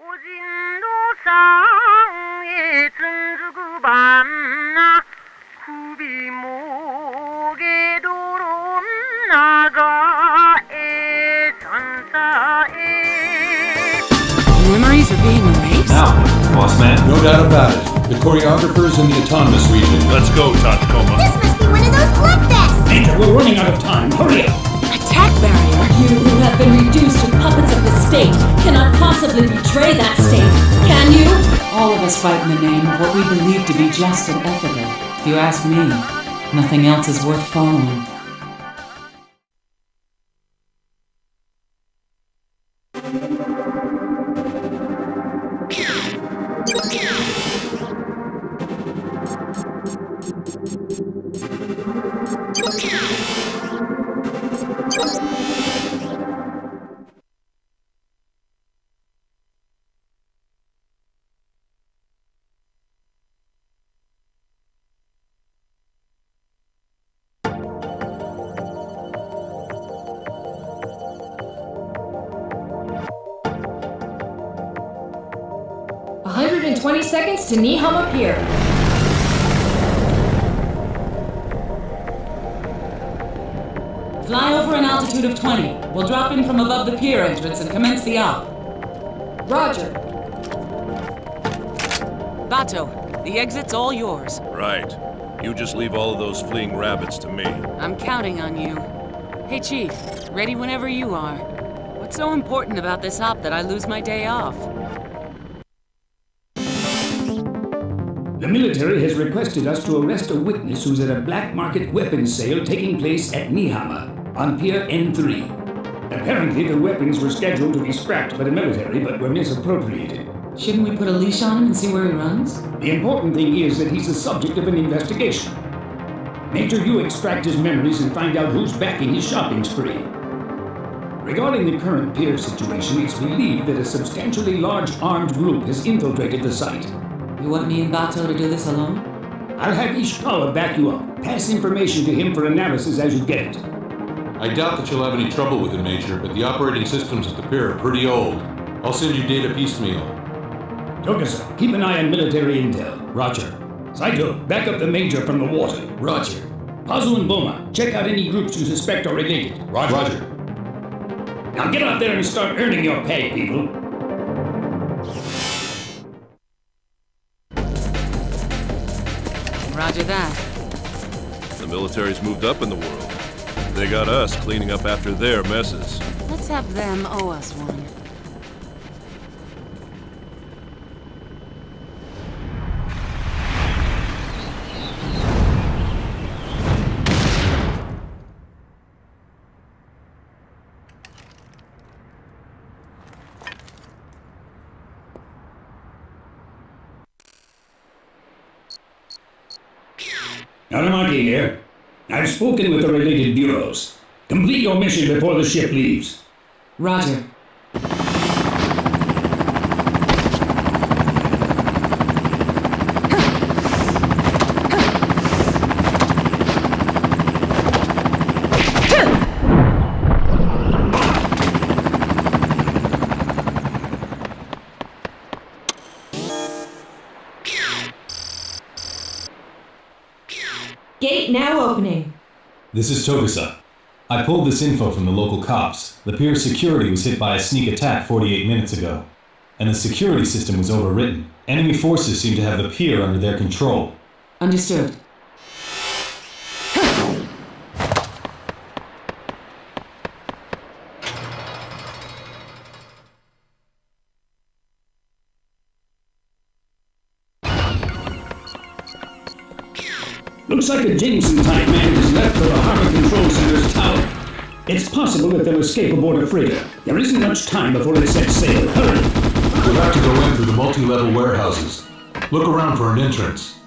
오진도상에 쯤주구 밤나 구비목에 도로 나가에 산사에. Memories are being erased? Now, boss man. No doubt about it. The choreographer's in the autonomous region. Let's go, Tachikoma. This must be one of those bloodfests! Major, we're running out of time. Hurry up! Attack barrier? You who have been reduced to puppets of the state cannot possibly betray that state, can you? All of us fight in the name of what we believe to be just and ethical. If you ask me, nothing else is worth following. Seconds to Nihama Pier. Fly over an altitude of 20. We'll drop in from above the pier entrance and commence the op. Roger. Bato, the exit's all yours. Right. You just leave all of those fleeing rabbits to me. I'm counting on you. Hey, Chief, ready whenever you are. What's so important about this op that I lose my day off? The military has requested us to arrest a witness who's at a black market weapons sale taking place at Nihama on Pier N3. Apparently, the weapons were scheduled to be scrapped by the military but were misappropriated. Shouldn't we put a leash on him and see where he runs? The important thing is that he's the subject of an investigation. Major, you extract his memories and find out who's backing his shopping spree. Regarding the current pier situation, it's believed that a substantially large armed group has infiltrated the site. You want me and Bato to do this alone? I'll have Ishikawa back you up. Pass information to him for analysis as you get it. I doubt that you'll have any trouble with it, Major, but the operating systems at the pier are pretty old. I'll send you data piecemeal. Tokusa, keep an eye on military intel. Roger. Saito, back up the Major from the water. Roger. Pazu and Boma, check out any groups you suspect are related. Roger. Now get out there and start earning your pay, people. Roger that. The military's moved up in the world. They got us cleaning up after their messes. Let's have them owe us one. Aramaki here. I've spoken with the related bureaus. Complete your mission before the ship leaves. Roger. Gate now opening. This is Tokusa. I pulled this info from the local cops. The pier's security was hit by a sneak attack 48 minutes ago, and the security system was overwritten. Enemy forces seem to have the pier under their control. Understood. Looks like a Jameson-type man has left for the Harbor Control Center's tower. It's possible that they'll escape aboard a freighter. There isn't much time before they set sail. Hurry! We'll have to go in through the multi-level warehouses. Look around for an entrance.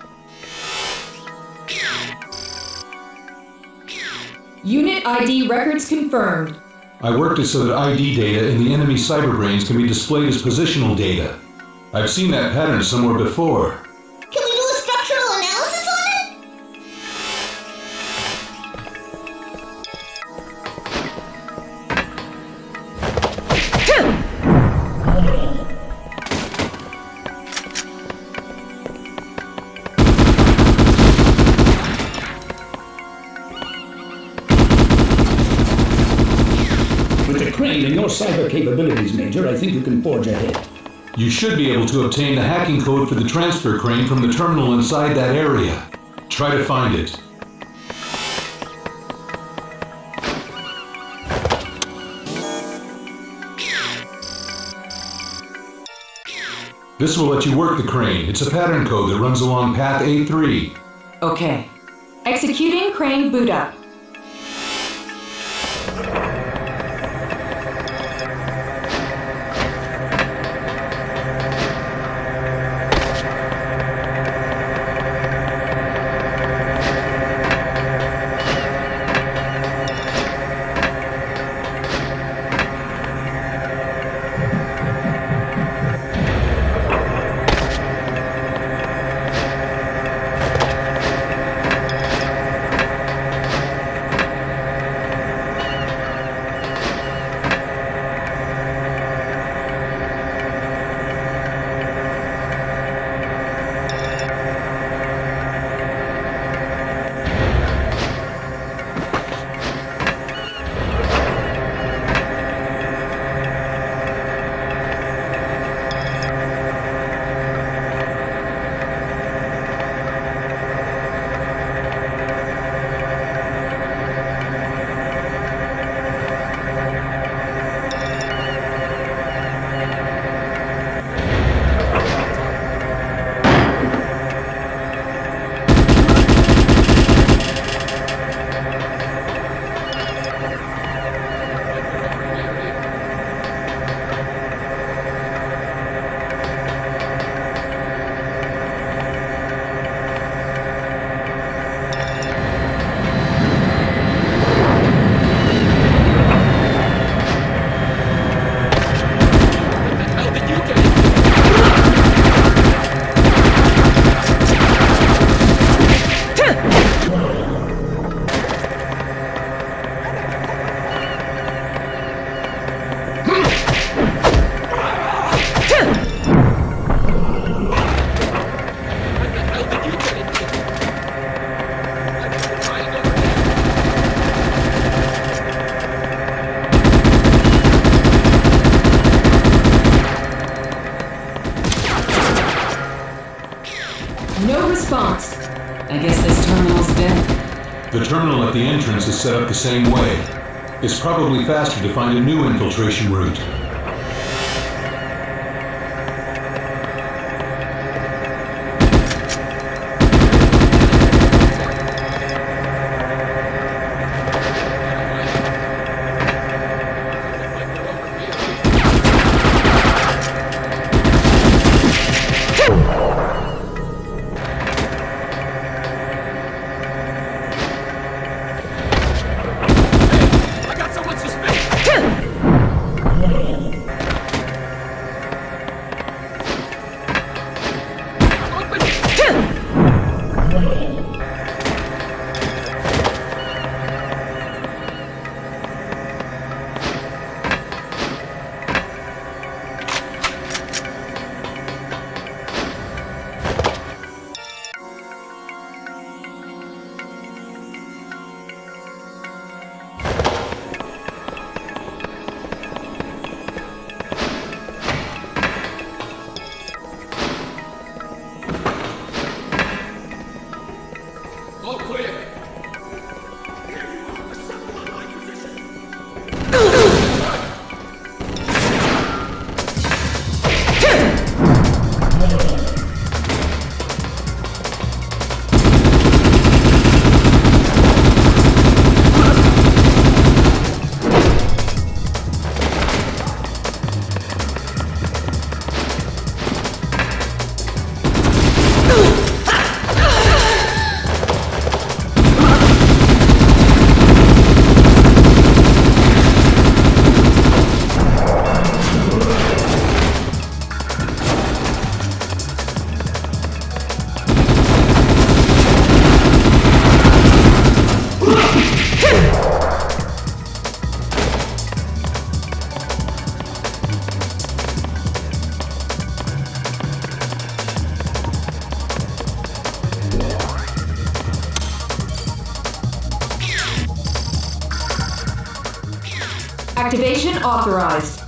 Unit ID records confirmed. I worked it so that ID data in the enemy cyberbrains can be displayed as positional data. I've seen that pattern somewhere before. Can we do a structural analysis on it? Trained in your cyber capabilities, Major, I think you can forge ahead. You should be able to obtain the hacking code for the transfer crane from the terminal inside that area. Try to find it. This will let you work the crane. It's a pattern code that runs along path A3. Okay. Executing crane boot up. No response. I guess this terminal's dead. The terminal at the entrance is set up the same way. It's probably faster to find a new infiltration route. Activation authorized.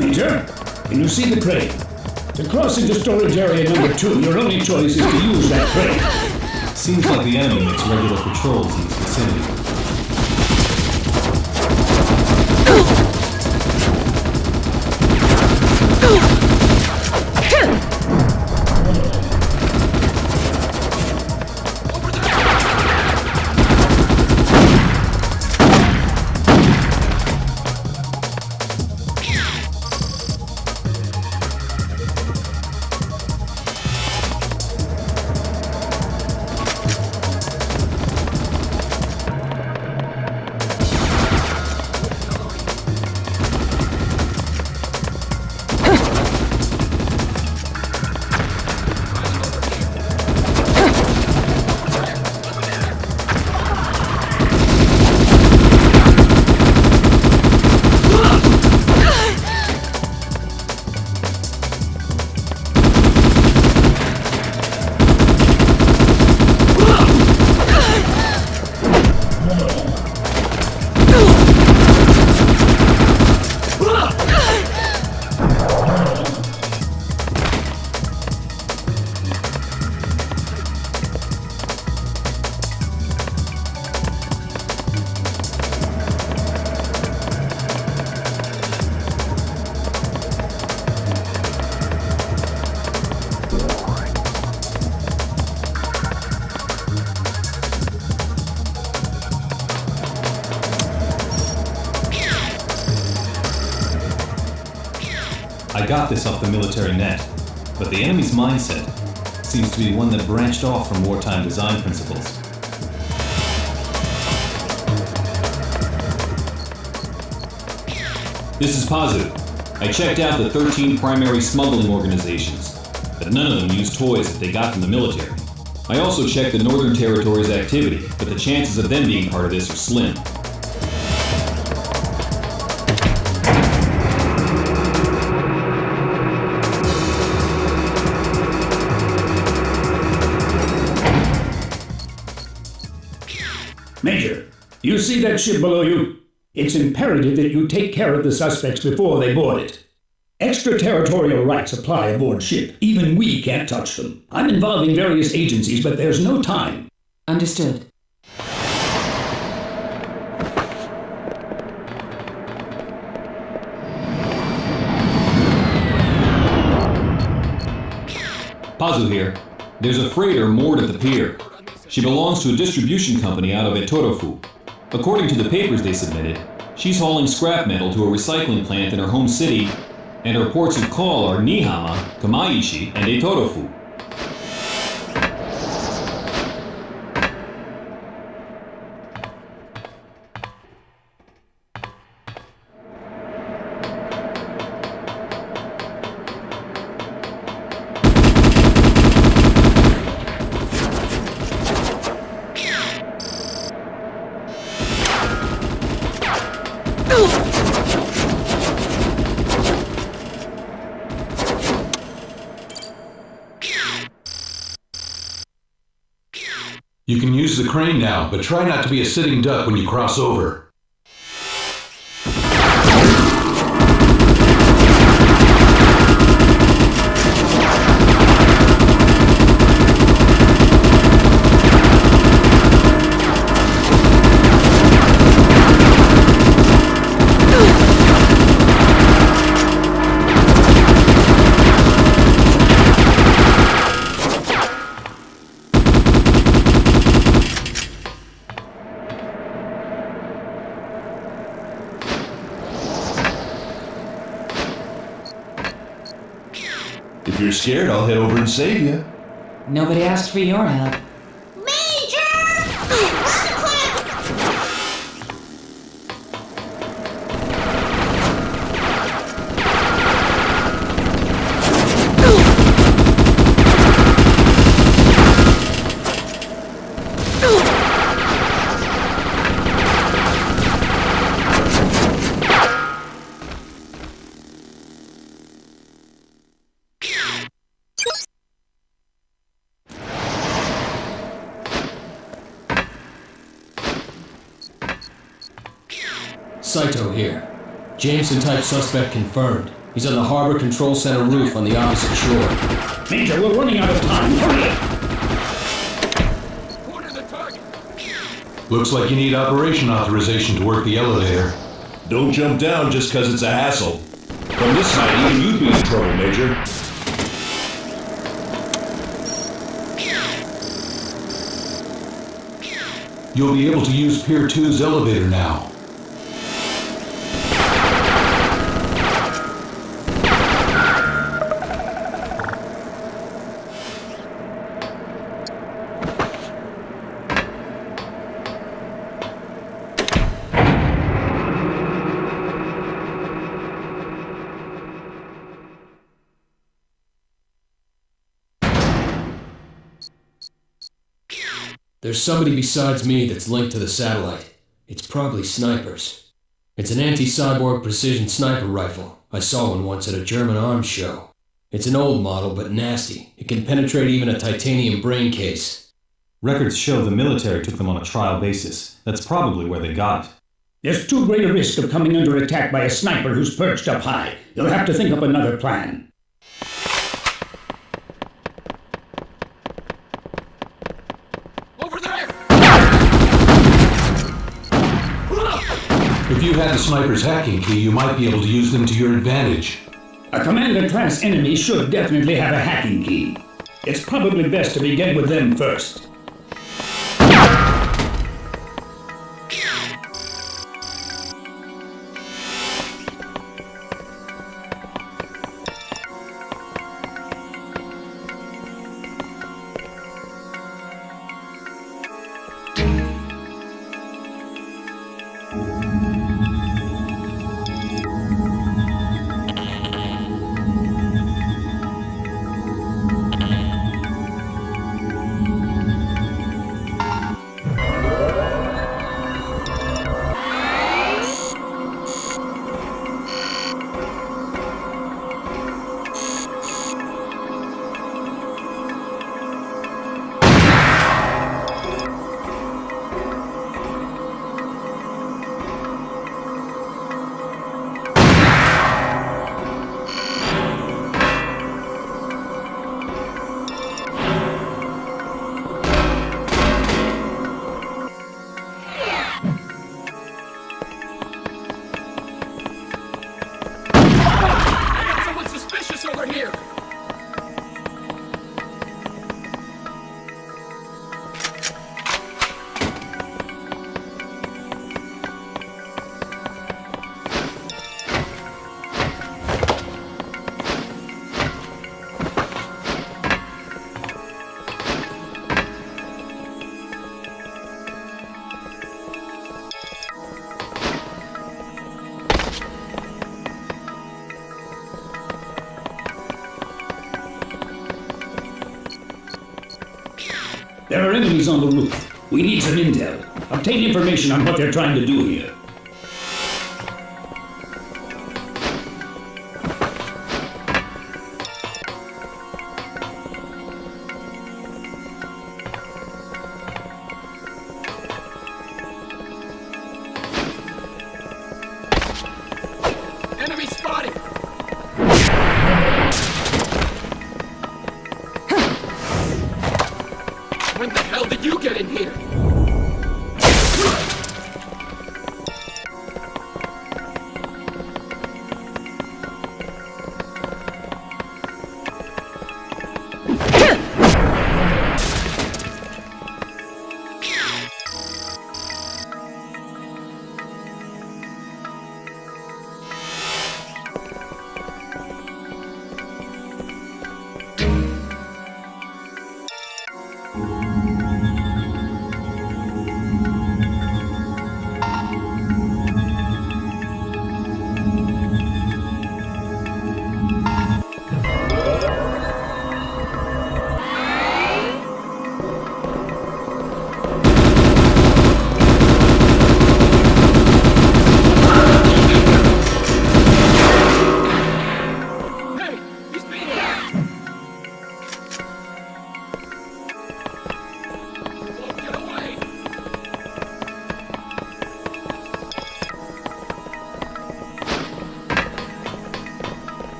Major, can you see the crane? To cross into storage area number 2, your only choice is to use that crane. Seems like the enemy makes regular patrols in this vicinity. I got this off the military net, but the enemy's mindset seems to be one that branched off from wartime design principles. This is Pazu. I checked out the 13 primary smuggling organizations, but none of them use toys that they got from the military. I also checked the Northern Territory's activity, but the chances of them being part of this are slim. Major, you see that ship below you? It's imperative that you take care of the suspects before they board it. Extraterritorial rights apply aboard ship. Even we can't touch them. I'm involving various agencies, but there's no time. Understood. Pazu here. There's a freighter moored at the pier. She belongs to a distribution company out of Etorofu. According to the papers they submitted, she's hauling scrap metal to a recycling plant in her home city, and her ports of call are Nihama, Kamaishi, and Etorofu. You can use the crane now, but try not to be a sitting duck when you cross over. If you're scared, I'll head over and save you. Nobody asked for your help. Major! Run quick! Saito here. Jameson-type suspect confirmed. He's on the Harbor Control Center roof on the opposite shore. Major, we're running out of time. Hurry up! Looks like you need operation authorization to work the elevator. Don't jump down just because it's a hassle. From this side, even you'd be in trouble, Major. You'll be able to use Pier 2's elevator now. There's somebody besides me that's linked to the satellite. It's probably snipers. It's an anti-cyborg precision sniper rifle. I saw one once at a German arms show. It's an old model, but nasty. It can penetrate even a titanium brain case. Records show the military took them on a trial basis. That's probably where they got it. There's too great a risk of coming under attack by a sniper who's perched up high. You'll have to think up another plan. If you had the sniper's hacking key, you might be able to use them to your advantage. A commander-class enemy should definitely have a hacking key. It's probably best to begin with them first. There are enemies on the roof. We need some intel. Obtain information on what they're trying to do here.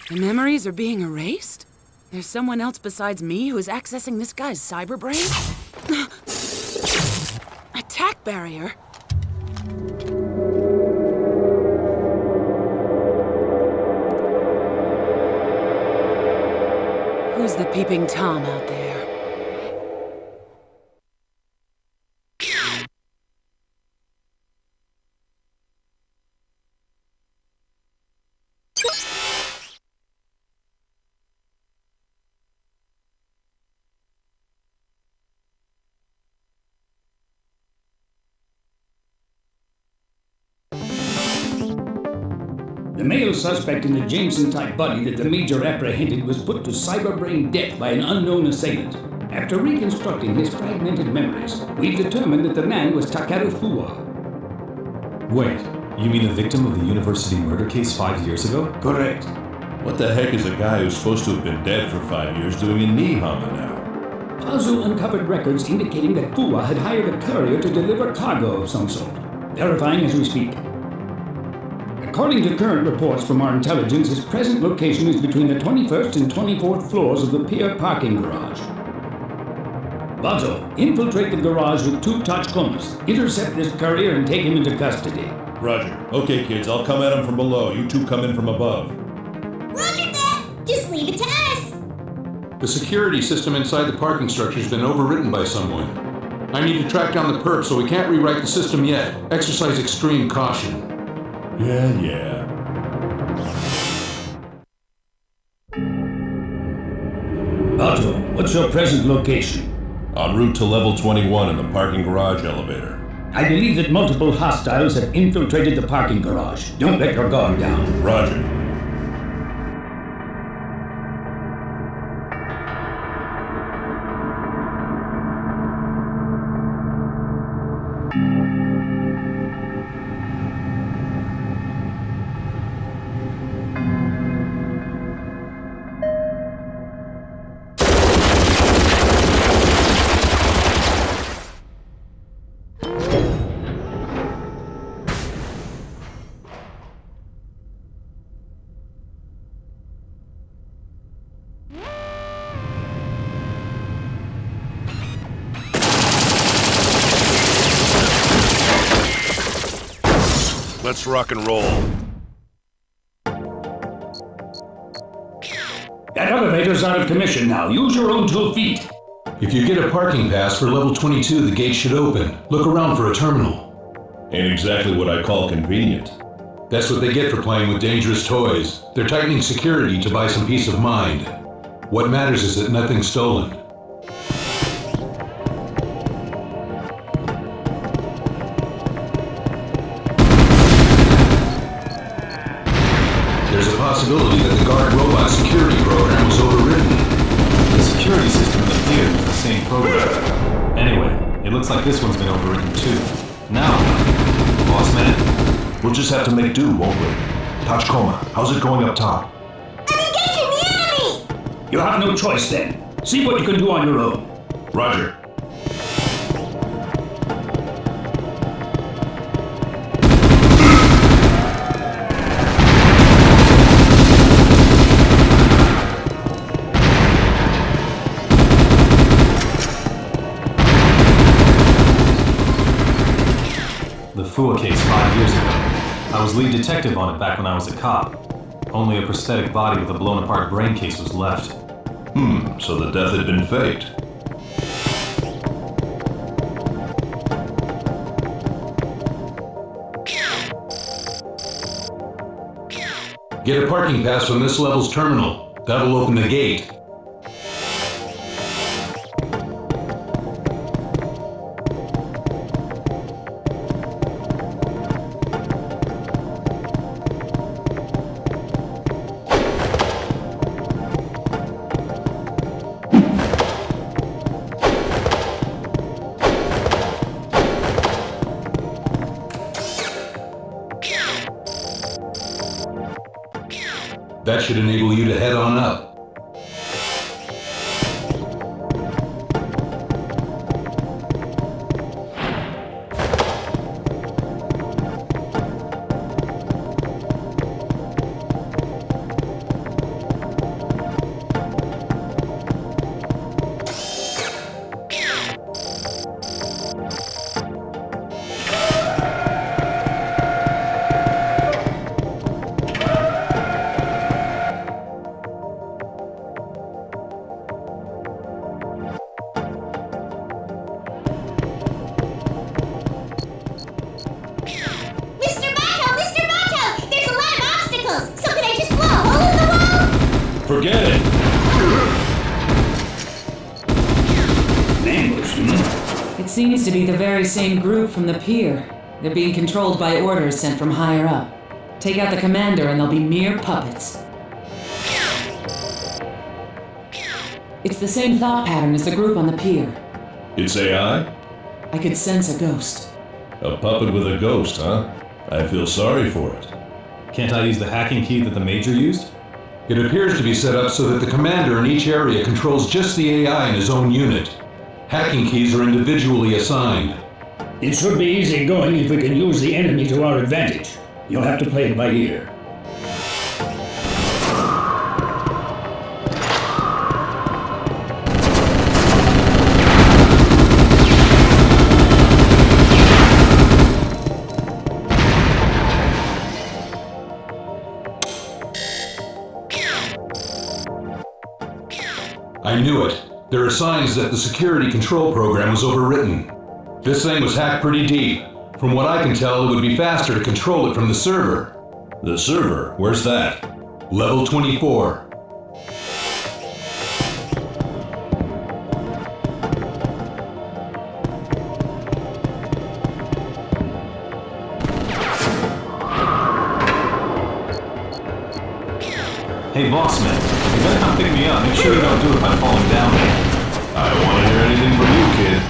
The memories are being erased? There's someone else besides me who's accessing this guy's cyber brain? Attack barrier? Who's the peeping Tom out there? The male suspect in the Jameson-type body that the Major apprehended was put to cyberbrain death by an unknown assailant. After reconstructing his fragmented memories, we've determined that the man was Takeru Fuwa. Wait, you mean the victim of the university murder case 5 years ago? Correct. What the heck is a guy who's supposed to have been dead for 5 years doing in Nihama now? Pazu uncovered records indicating that Fuwa had hired a courier to deliver cargo of some sort. Verifying as we speak. According to current reports from our intelligence, his present location is between the 21st and 24th floors of the pier parking garage. Bazo, infiltrate the garage with 2 Tachikomas, intercept this courier and take him into custody. Roger. Okay, kids, I'll come at him from below. You two come in from above. Roger that! Just leave it to us! The security system inside the parking structure has been overwritten by someone. I need to track down the perp, so we can't rewrite the system yet. Exercise extreme caution. Yeah. Bazo, what's your present location? En route to level 21 in the parking garage elevator. I believe that multiple hostiles have infiltrated the parking garage. Don't let your guard down. Roger. Let's rock and roll. That elevator's out of commission now. Use your own 2 feet. If you get a parking pass for level 22, the gate should open. Look around for a terminal. Ain't exactly what I call convenient. That's what they get for playing with dangerous toys. They're tightening security to buy some peace of mind. What matters is that nothing's stolen. There's a possibility that the guard robot security program was overridden. The security system in the theater is the same program. Anyway, it looks like this one's been overwritten too. Now, boss man? We'll just have to make do, won't we? Tachikoma, how's it going up top? I'm engaging the enemy! You have no choice then. See what you can do on your own. Roger. The Fuwa case 5 years ago. I was lead detective on it back when I was a cop. Only a prosthetic body with a blown apart brain case was left. So the death had been faked. Get a parking pass from this level's terminal. That'll open the gate. That should enable you to head on up. Forget it! It seems to be the very same group from the pier. They're being controlled by orders sent from higher up. Take out the commander and they'll be mere puppets. It's the same thought pattern as the group on the pier. It's AI? I could sense a ghost. A puppet with a ghost, huh? I feel sorry for it. Can't I use the hacking key that the Major used? It appears to be set up so that the commander in each area controls just the AI in his own unit. Hacking keys are individually assigned. It should be easy going if we can use the enemy to our advantage. You'll have to play it by ear. I knew it. There are signs that the security control program was overwritten. This thing was hacked pretty deep. From what I can tell, it would be faster to control it from the server. The server? Where's that? Level 24. Hey, bossman, you better come pick me up. Make sure you don't do it by falling down. I don't want to hear anything from you, kid.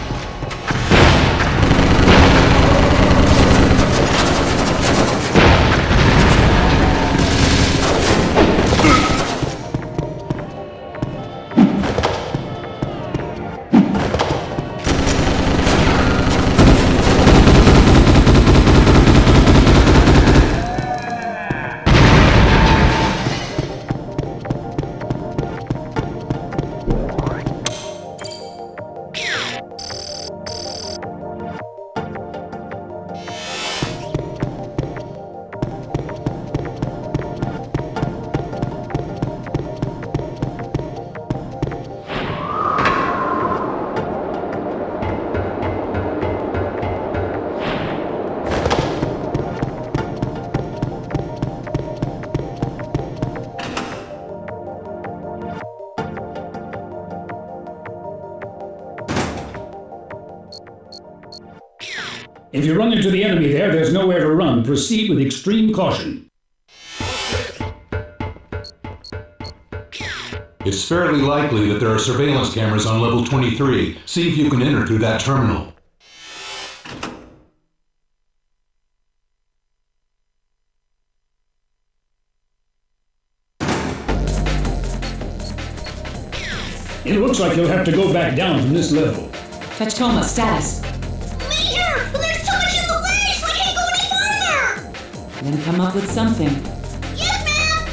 If you run into the enemy there, there's nowhere to run. Proceed with extreme caution. It's fairly likely that there are surveillance cameras on level 23. See if you can enter through that terminal. It looks like you'll have to go back down from this level. Tachikoma, status. Major! There's so much in the way, so I can't go any farther! Then come up with something. Yes, ma'am!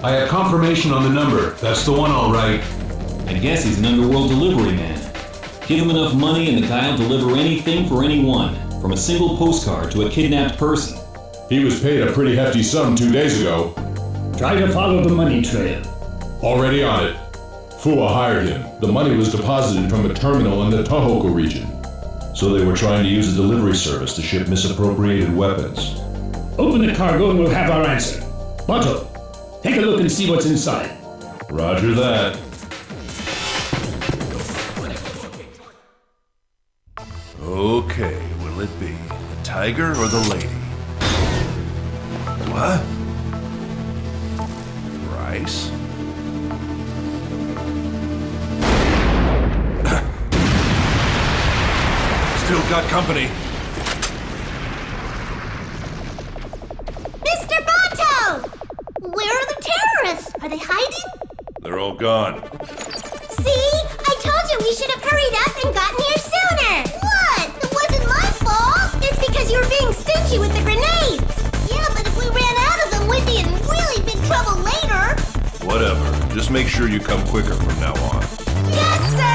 I have confirmation on the number. That's the one, all right. I guess he's an underworld delivery man. Give him enough money and the guy'll deliver anything for anyone, from a single postcard to a kidnapped person. He was paid a pretty hefty sum 2 days ago. Try to follow the money trail. Already on it. Fua hired him. The money was deposited from a terminal in the Tohoku region. So they were trying to use a delivery service to ship misappropriated weapons. Open the cargo and we'll have our answer. Bato, take a look and see what's inside. Roger that. Okay, will it be the tiger or the lady? What? Rice? Still got company. Mr. Bato! Where are the terrorists? Are they hiding? They're all gone. See? I told you we should have hurried up and gotten here sooner! What? It wasn't my fault! It's because you were being stingy with the grenades! Yeah, but if we ran out of them, we'd be in really big trouble later! Whatever. Just make sure you come quicker from now on. Yes, sir!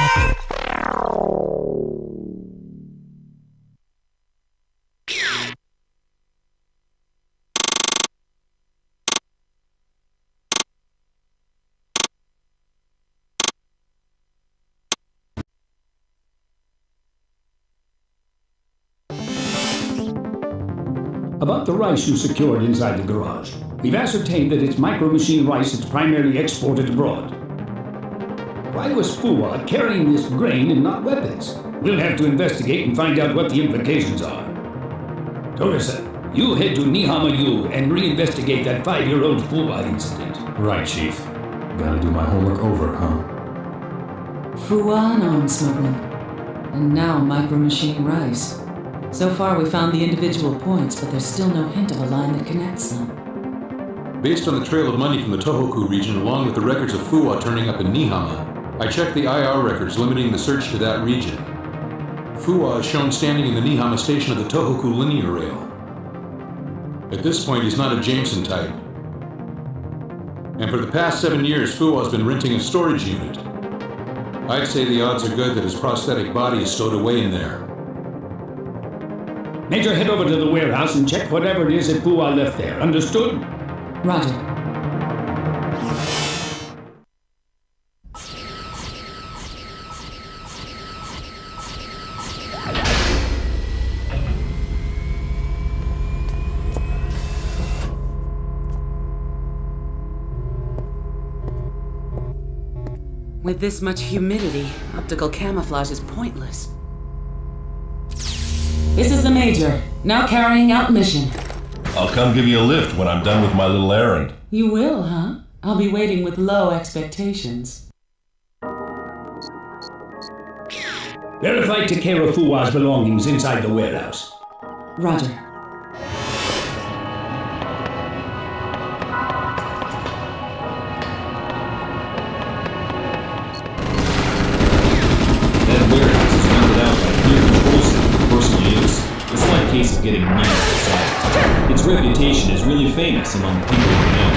About the rice you secured inside the garage. We've ascertained that it's micro-machine rice that's primarily exported abroad. Why was Fua carrying this grain and not weapons? We'll have to investigate and find out what the implications are. Torisa, you head to Nihama-yu and reinvestigate that 5-year-old Fua incident. Right, Chief. Gotta do my homework over, huh? Fua and arms smuggling. And now micro-machine rice. So far we found the individual points, but there's still no hint of a line that connects them. Based on the trail of money from the Tohoku region, along with the records of Fua turning up in Nihama, I checked the IR records limiting the search to that region. Fua is shown standing in the Nihama station of the Tohoku linear rail. At this point, he's not a Jameson type. And for the past 7 years, Fua has been renting a storage unit. I'd say the odds are good that his prosthetic body is stowed away in there. Major, head over to the warehouse and check whatever it is that Fua left there. Understood? Roger. With this much humidity, optical camouflage is pointless. This is the Major, now carrying out mission. I'll come give you a lift when I'm done with my little errand. You will, huh? I'll be waiting with low expectations. Verify Takero Fuwa's belongings inside the warehouse. Roger. Case of getting near inside. Its reputation is really famous among people who know.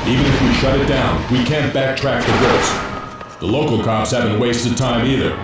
Even if we shut it down, we can't backtrack the goods. The local cops haven't wasted time either.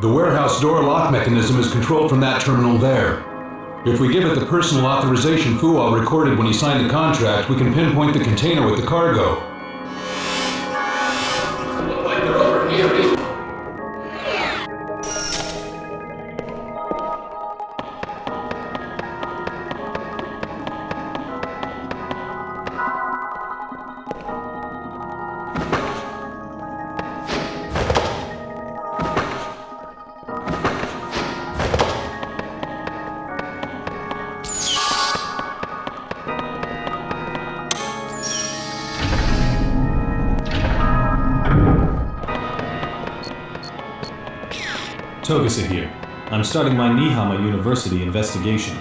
The warehouse door lock mechanism is controlled from that terminal there. If we give it the personal authorization Fuwa recorded when he signed the contract, we can pinpoint the container with the cargo. Look like they're over here. Togasa here. I'm starting my Nihama University investigation.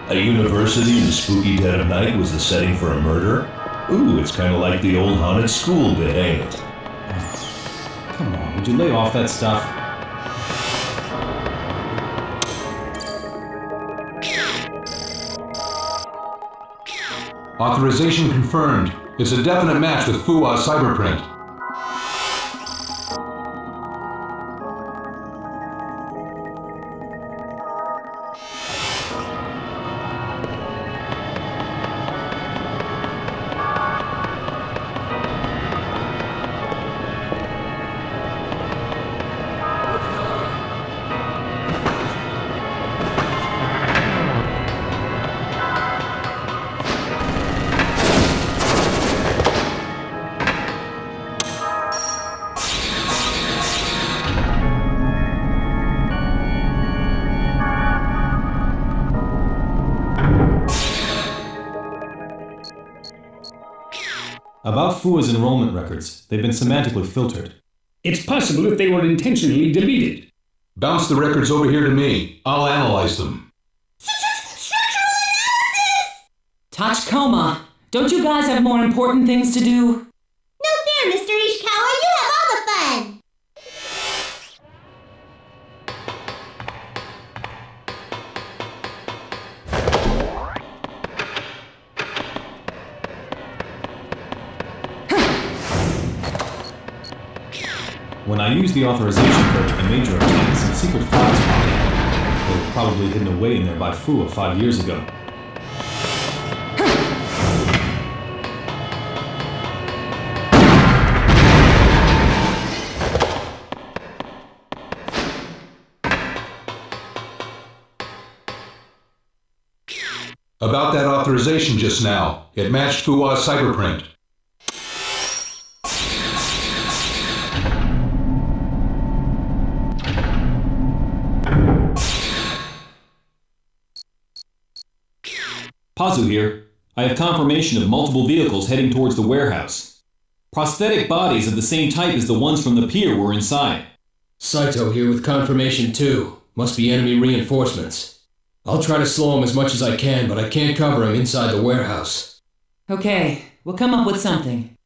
A university in the spooky dead of night was the setting for a murder? Ooh, it's kind of like the old haunted school bit, ain't it? Come on, would you lay off that stuff? Authorization confirmed. It's a definite match with Fuwa's cyberprint. About Fuwa's enrollment records, they've been semantically filtered. It's possible that they were intentionally deleted. Bounce the records over here to me. I'll analyze them. Tachikoma, don't you guys have more important things to do? No fair, Mr. Ishikawa. You have all the fun. When I used the authorization code, the Major obtained some secret files from it. They were probably hidden away in there by Fuwa 5 years ago. About that authorization just now, it matched Fuwa's cyberprint. Pazu here. I have confirmation of multiple vehicles heading towards the warehouse. Prosthetic bodies of the same type as the ones from the pier were inside. Saito here with confirmation too. Must be enemy reinforcements. I'll try to slow him as much as I can, but I can't cover him inside the warehouse. Okay, we'll come up with something.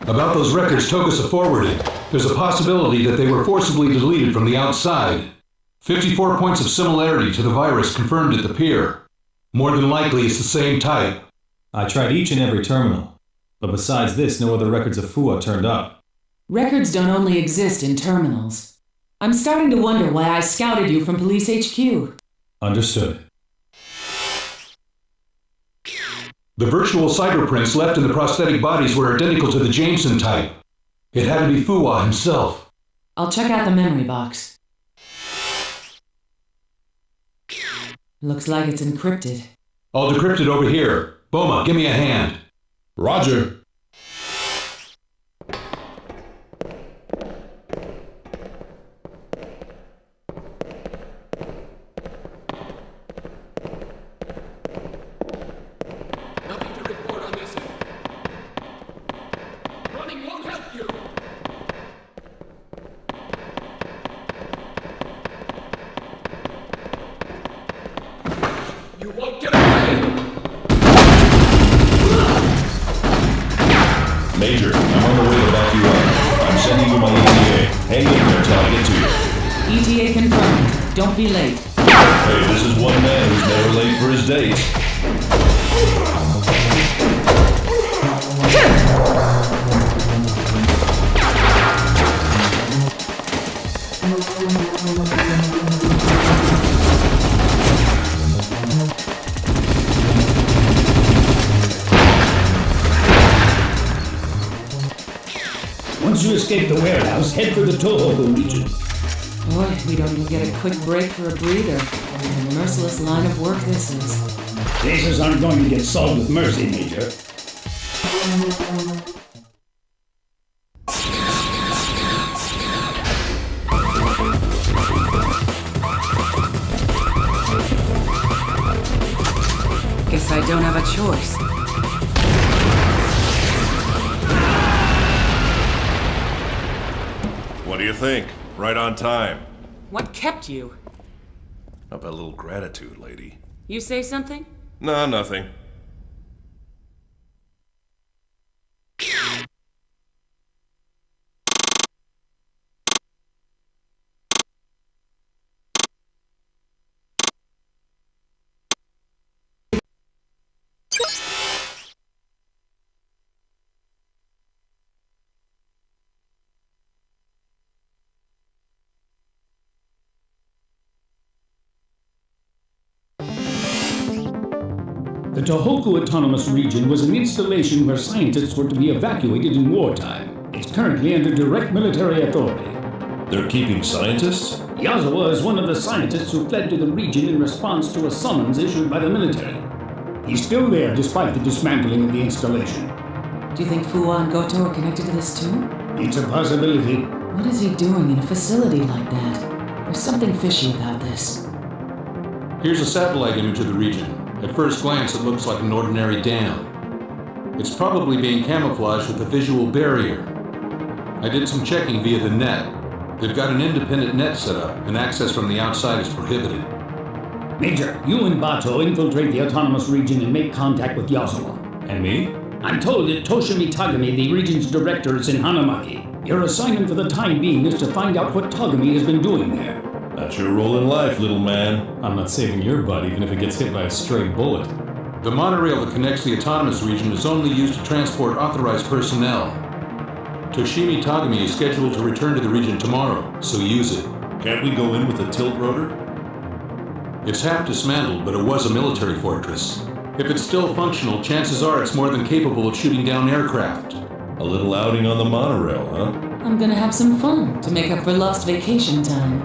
About those records Togasa forwarded, there's a possibility that they were forcibly deleted from the outside. 54 points of similarity to the virus confirmed at the pier. More than likely it's the same type. I tried each and every terminal, but besides this, no other records of Fuwa turned up. Records don't only exist in terminals. I'm starting to wonder why I scouted you from Police HQ. Understood. The virtual cyberprints left in the prosthetic bodies were identical to the Jameson type. It had to be Fuwa himself. I'll check out the memory box. Looks like it's encrypted. I'll decrypt it over here. Boma, give me a hand. Roger. Nothing to report on this end. You won't get away! Major, I'm on the way to back you up. I'm sending you my ETA. Hang in there till I get to you. ETA confirmed. Don't be late. Hey, this is one man who's never late for his dates. Once you escape the warehouse, head for the Tohoku region. Boy, we don't even get a quick break for a breather. What a merciless line of work this is. Cases aren't going to get solved with mercy, Major. Guess I don't have a choice. What do you think? Right on time. What kept you? How about a little gratitude, lady? You say something? No, nothing. The Tohoku Autonomous Region was an installation where scientists were to be evacuated in wartime. It's currently under direct military authority. They're keeping scientists? Yazawa is one of the scientists who fled to the region in response to a summons issued by the military. He's still there despite the dismantling of the installation. Do you think Fuwa and Goto are connected to this too? It's a possibility. What is he doing in a facility like that? There's something fishy about this. Here's a satellite image of the region. At first glance, it looks like an ordinary dam. It's probably being camouflaged with a visual barrier. I did some checking via the net. They've got an independent net set up, and access from the outside is prohibited. Major, you and Bato infiltrate the autonomous region and make contact with Yazawa. And me? I'm told that Toshimi Tagami, the region's director, is in Hanamaki. Your assignment for the time being is to find out what Tagami has been doing there. That's your role in life, little man. I'm not saving your butt even if it gets hit by a stray bullet. The monorail that connects the autonomous region is only used to transport authorized personnel. Toshimi Tagami is scheduled to return to the region tomorrow, so use it. Can't we go in with a tilt rotor? It's half dismantled, but it was a military fortress. If it's still functional, chances are it's more than capable of shooting down aircraft. A little outing on the monorail, huh? I'm gonna have some fun to make up for lost vacation time.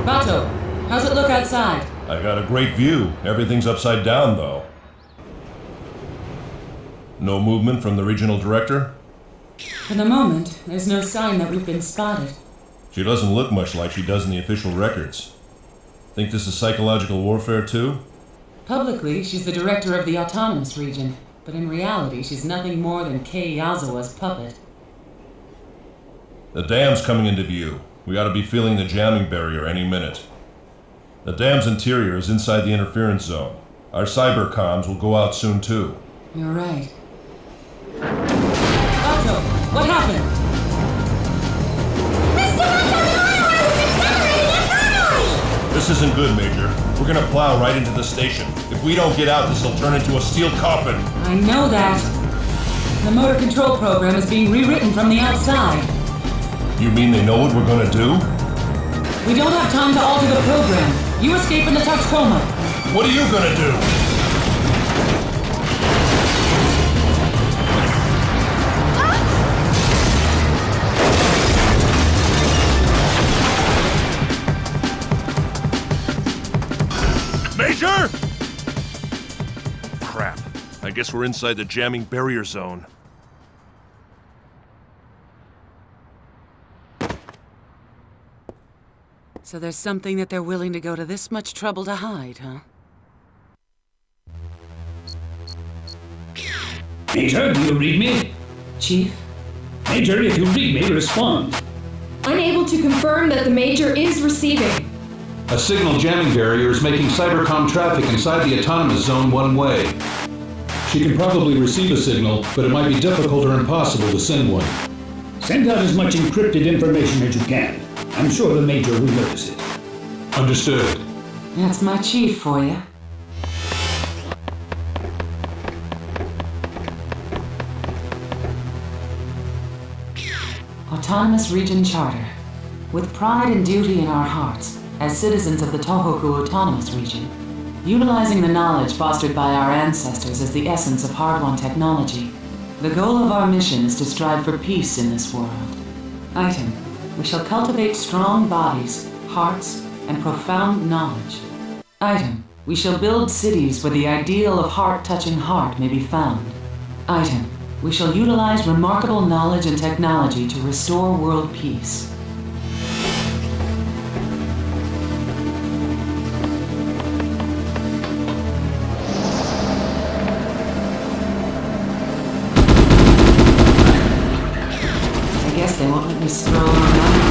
Bato, how's it look outside? I got a great view. Everything's upside down, though. No movement from the regional director? For the moment, there's no sign that we've been spotted. She doesn't look much like she does in the official records. Think this is psychological warfare, too? Publicly, she's the director of the autonomous region, but in reality, she's nothing more than Kei Yazawa's puppet. The dam's coming into view. We ought to be feeling the jamming barrier any minute. The dam's interior is inside the interference zone. Our cyber comms will go out soon, too. You're right. Bato, what happened? This isn't good, Major. We're gonna plow right into the station. If we don't get out, this'll turn into a steel coffin. I know that. The motor control program is being rewritten from the outside. You mean they know what we're gonna do? We don't have time to alter the program. You escape in the touch coma. What are you gonna do? Major! Crap. I guess we're inside the jamming barrier zone. So there's something that they're willing to go to this much trouble to hide, huh? Major, do you read me? Chief, Major, if you read me, respond. Unable to confirm that the Major is receiving. A signal jamming barrier is making cybercom traffic inside the autonomous zone one way. She can probably receive a signal, but it might be difficult or impossible to send one. Send out as much encrypted information as you can. I'm sure the Major will notice it. Understood. That's my chief for you. Autonomous Region Charter. With pride and duty in our hearts, as citizens of the Tohoku Autonomous Region, utilizing the knowledge fostered by our ancestors as the essence of hard-won technology, the goal of our mission is to strive for peace in this world. Item: we shall cultivate strong bodies, hearts, and profound knowledge. Item: we shall build cities where the ideal of heart-touching heart may be found. Item: we shall utilize remarkable knowledge and technology to restore world peace. I guess they won't let me stroll around.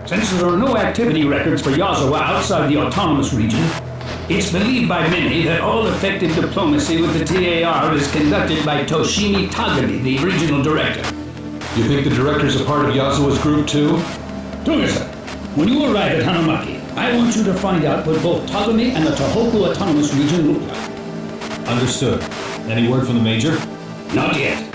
Since there are no activity records for Yazawa outside the autonomous region, it's believed by many that all effective diplomacy with the TAR is conducted by Toshimi Tagami, the regional director. You think the director's a part of Yazawa's group too? Togasa, when you arrive at Hanamaki, I want you to find out what both Tagami and the Tohoku Autonomous Region look like. Understood. Any word from the Major? Not yet.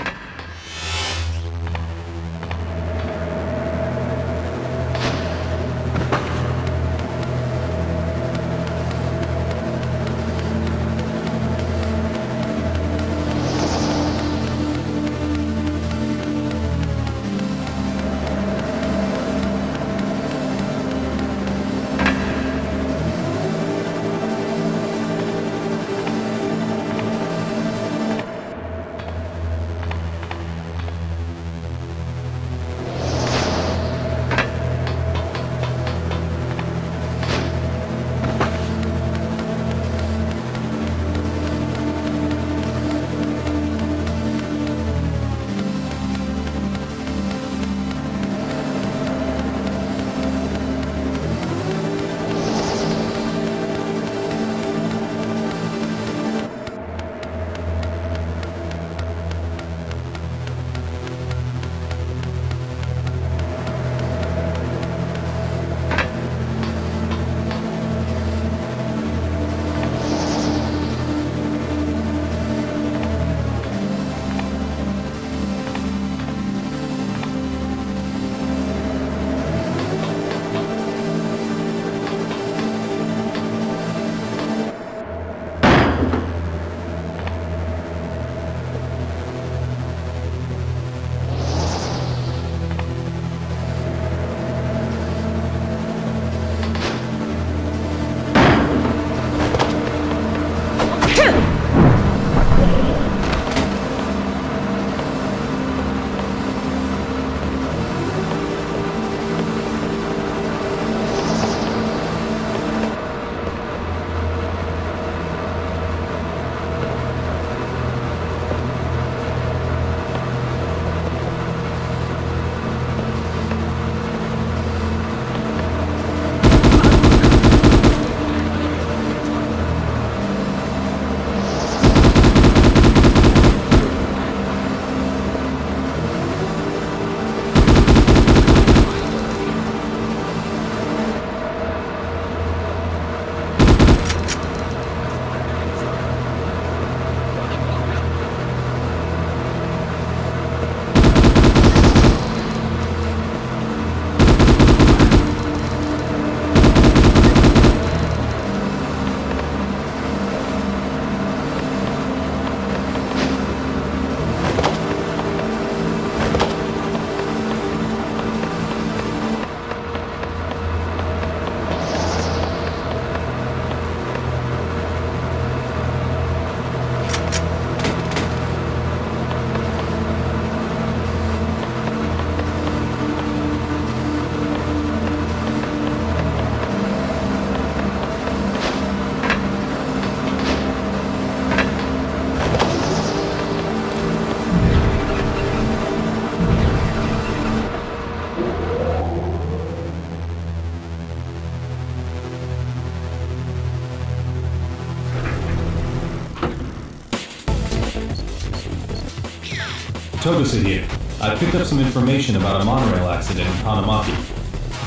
Togusa here. I picked up some information about a monorail accident in Kanamaki.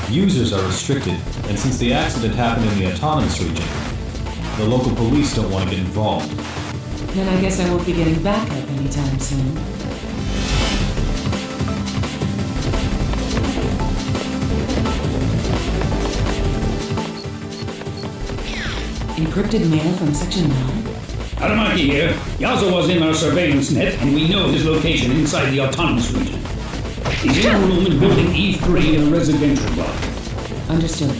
Users are restricted, and since the accident happened in the autonomous region, the local police don't want to get involved. Then I guess I won't be getting backup anytime soon. Encrypted mail from Section 9? Aramaki here. Yazo was in our surveillance net, and we know his location inside the autonomous region. He's in a room in building E3 in a residential block. Understood.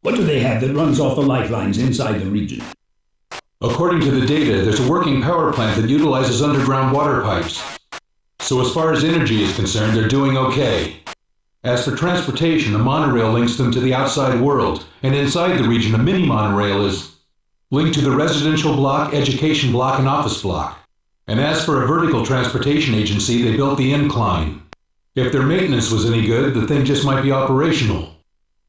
What do they have that runs off the lifelines inside the region? According to the data, there's a working power plant that utilizes underground water pipes. So as far as energy is concerned, they're doing okay. As for transportation, a monorail links them to the outside world, and inside the region, a mini monorail is linked to the residential block, education block, and office block. And as for a vertical transportation agency, they built the incline. If their maintenance was any good, the thing just might be operational.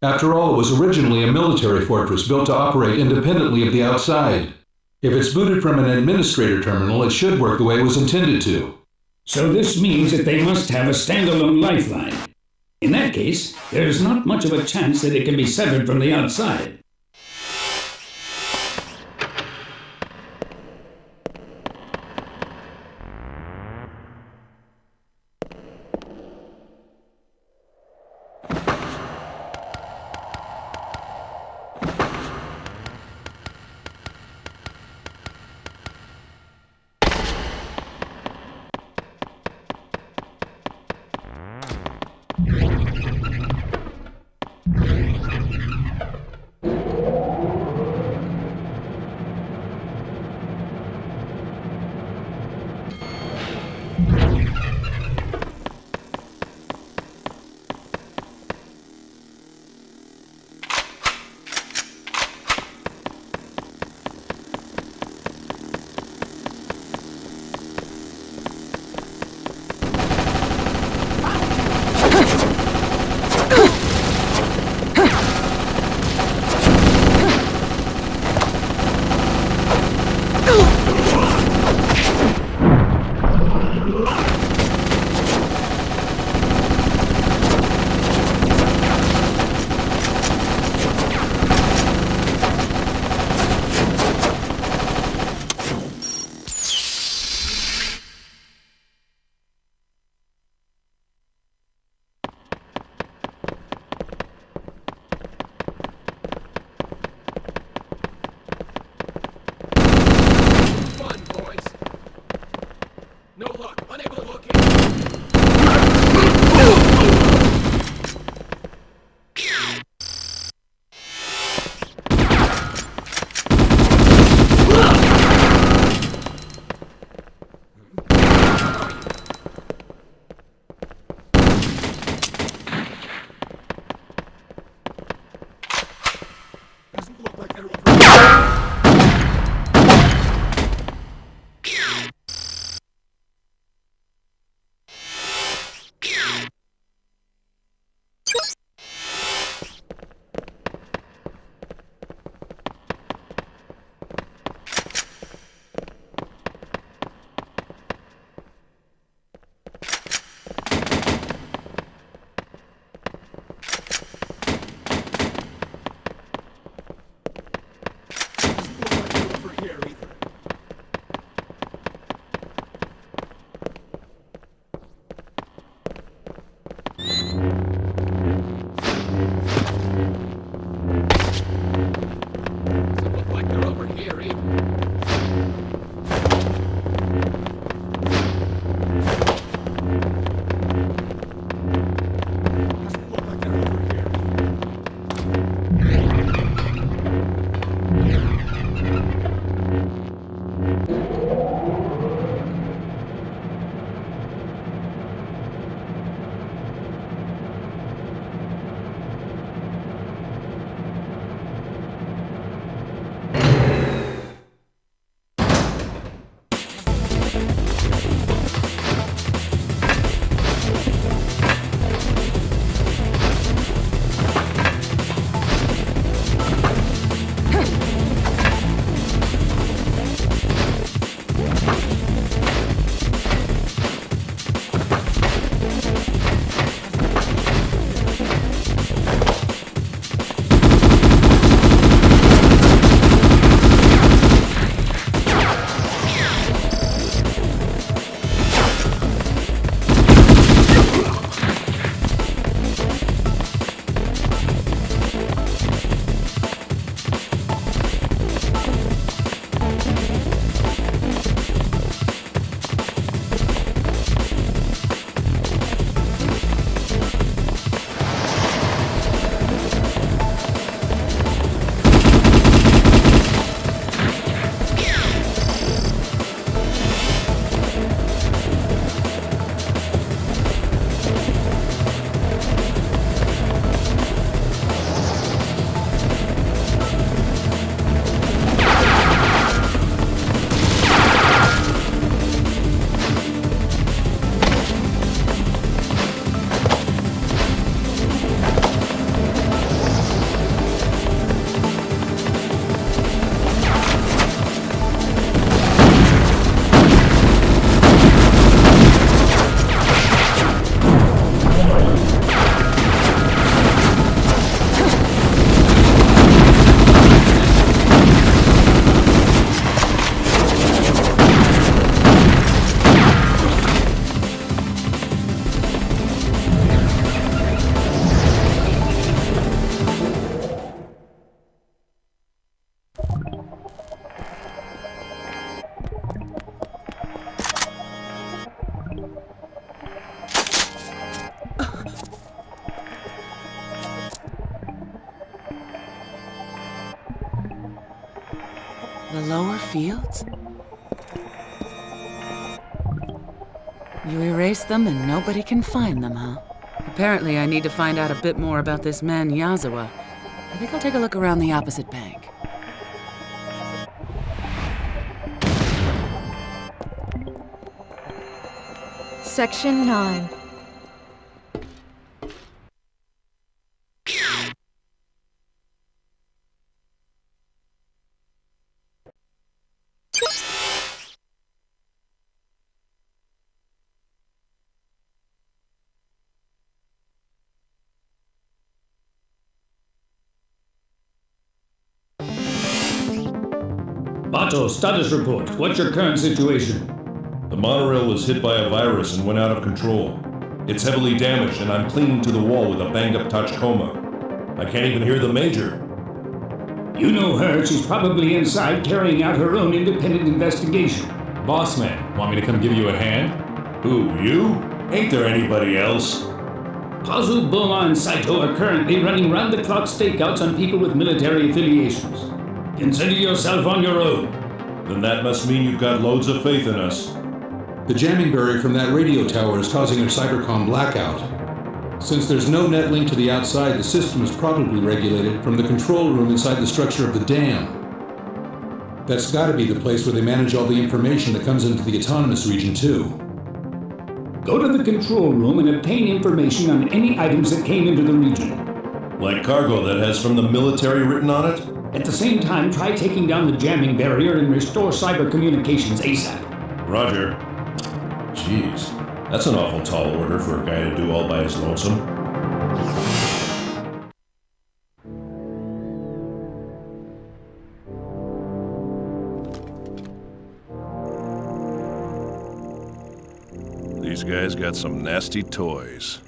After all, it was originally a military fortress built to operate independently of the outside. If it's booted from an administrator terminal, it should work the way it was intended to. So this means that they must have a standalone lifeline. In that case, there's not much of a chance that it can be severed from the outside. The lower fields? You erase them and nobody can find them, huh? Apparently I need to find out a bit more about this man Yazawa. I think I'll take a look around the opposite bank. Section 9. Bato, status report. What's your current situation? The monorail was hit by a virus and went out of control. It's heavily damaged and I'm clinging to the wall with a banged-up Tachikoma. I can't even hear the Major. You know her. She's probably inside carrying out her own independent investigation. Boss man, want me to come give you a hand? Who, you? Ain't there anybody else? Pazu, Boma, and Saito are currently running round-the-clock stakeouts on people with military affiliations. Consider yourself on your own. Then that must mean you've got loads of faith in us. The jamming barrier from that radio tower is causing our cybercom blackout. Since there's no net link to the outside, the system is probably regulated from the control room inside the structure of the dam. That's gotta be the place where they manage all the information that comes into the autonomous region too. Go to the control room and obtain information on any items that came into the region. Like cargo that has from the military written on it? At the same time, try taking down the jamming barrier and restore cyber communications ASAP. Roger. Jeez, that's an awful tall order for a guy to do all by his lonesome. These guys got some nasty toys.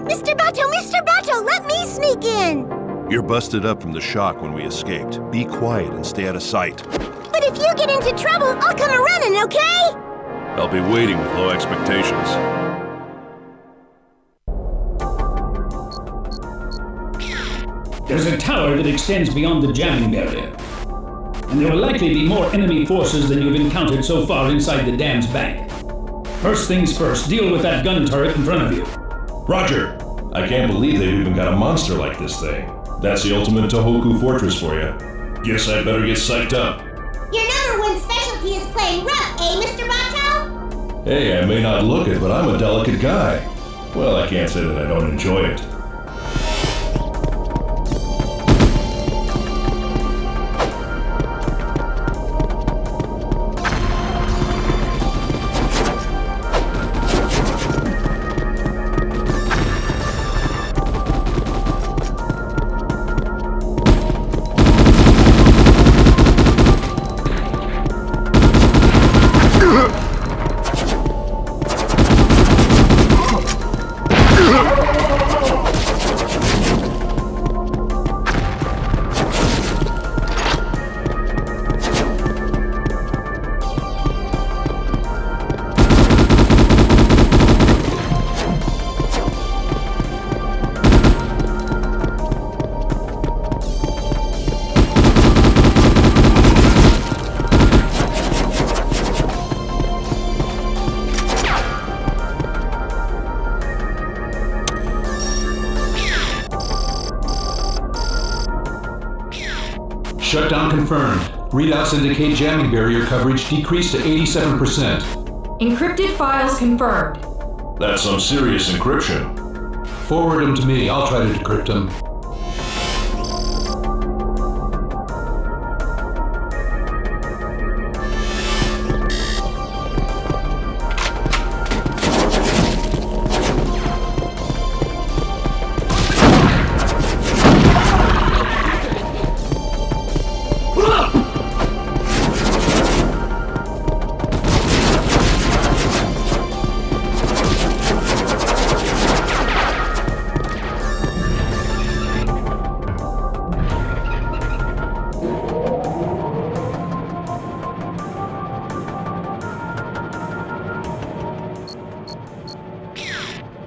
Mr. Bato, let me sneak in! You're busted up from the shock when we escaped. Be quiet and stay out of sight. But if you get into trouble, I'll come a-running, okay? I'll be waiting with low expectations. There's a tower that extends beyond the jamming barrier. And there will likely be more enemy forces than you've encountered so far inside the dam's bank. First things first, deal with that gun turret in front of you. Roger! I can't believe they've even got a monster like this thing. That's the ultimate Tohoku fortress for you. Guess I'd better get psyched up. Your #1 specialty is playing rough, eh, Mr. Bato? Hey, I may not look it, but I'm a delicate guy. Well, I can't say that I don't enjoy it. Shutdown confirmed. Readouts indicate jamming barrier coverage decreased to 87%. Encrypted files confirmed. That's some serious encryption. Forward them to me. I'll try to decrypt them.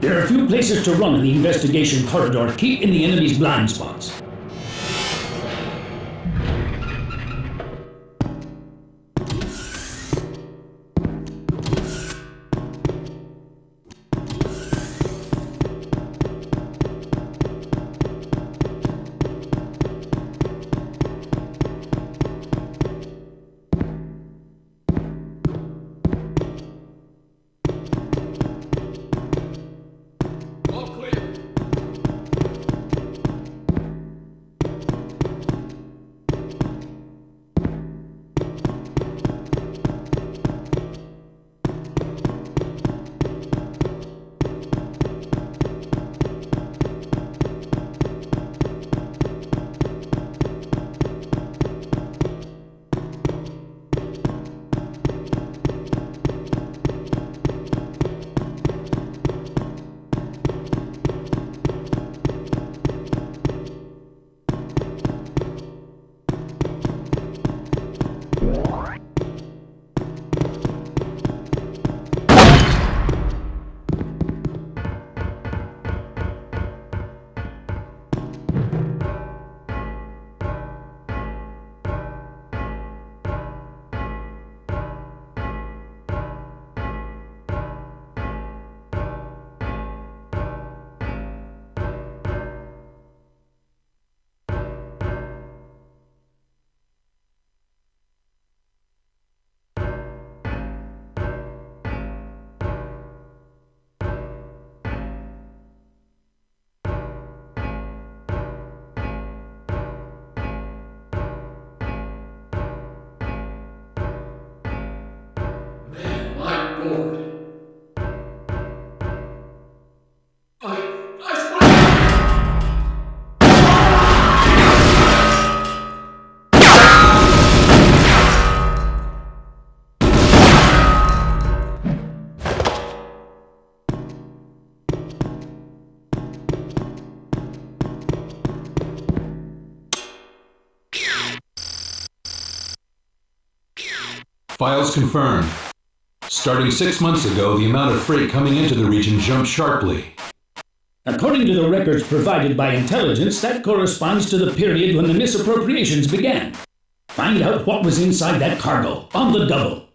There are a few places to run in the investigation corridor. Keep in the enemy's blind spots. Files confirmed. Starting 6 months ago, the amount of freight coming into the region jumped sharply. According to the records provided by intelligence, that corresponds to the period when the misappropriations began. Find out what was inside that cargo, on the double.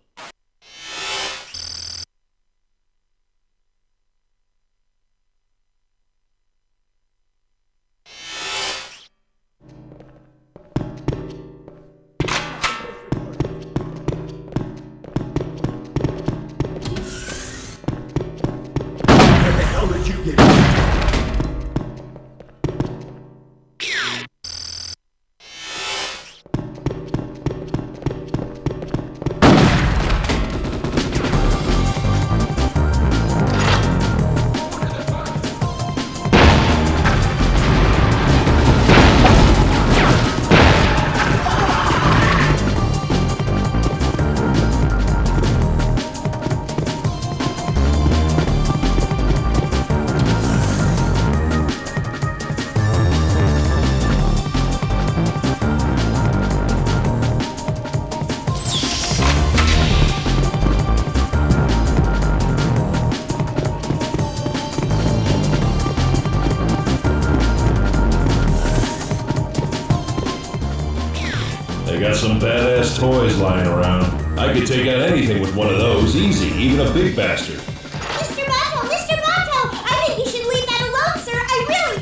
They got some badass toys lying around. I could take out anything with one of those, easy, even a big bastard. Mr. Bato, I think you should leave that alone, sir. I really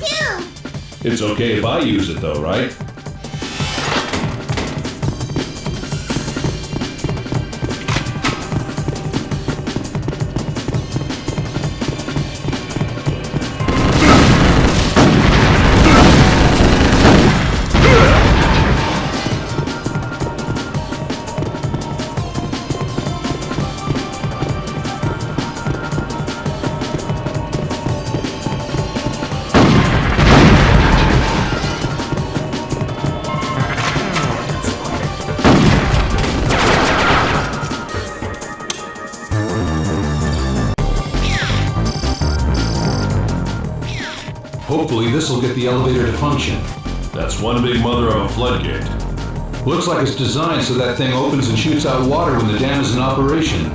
do. It's okay if I use it though, right? Hopefully this will get the elevator to function. That's one big mother of a floodgate. Looks like it's designed so that thing opens and shoots out water when the dam is in operation.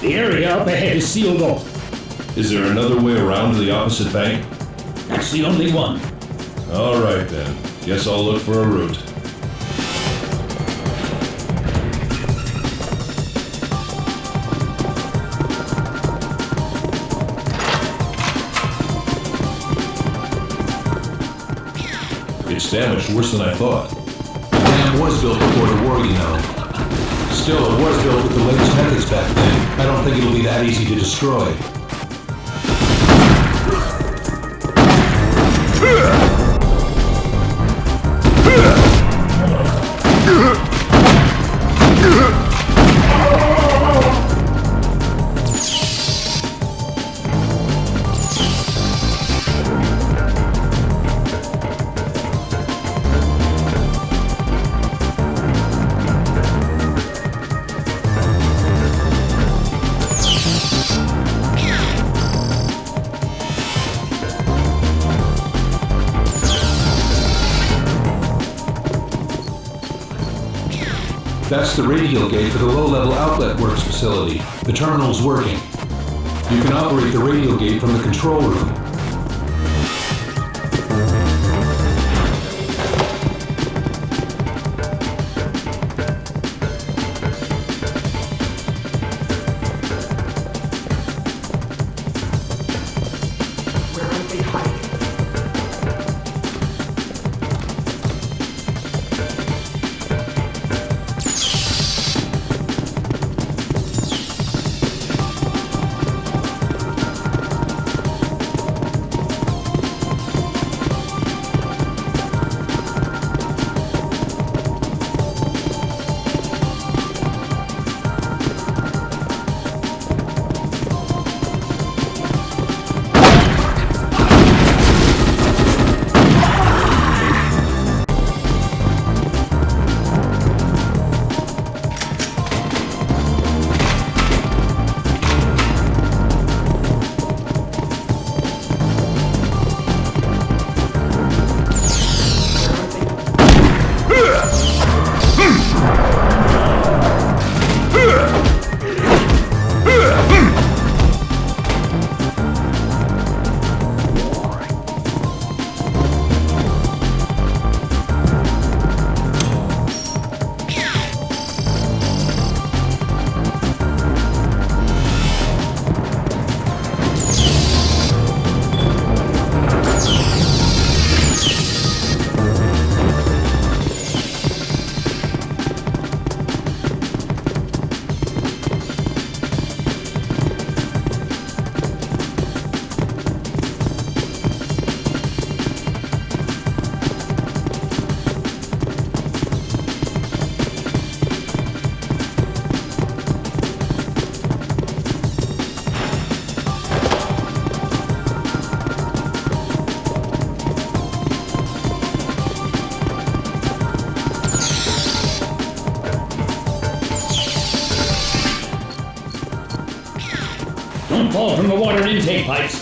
The area up ahead is sealed off. Is there another way around to the opposite bank? That's the only one. All right then. Guess I'll look for a route. It's damaged worse than I thought. The dam was built before the war, you know. Still, it was built with the latest methods back then. I don't think it'll be that easy to destroy. That's the radial gate for the low-level outlet works facility. The terminal's working. You can operate the radial gate from the control room. Don't fall from the water intake pipes.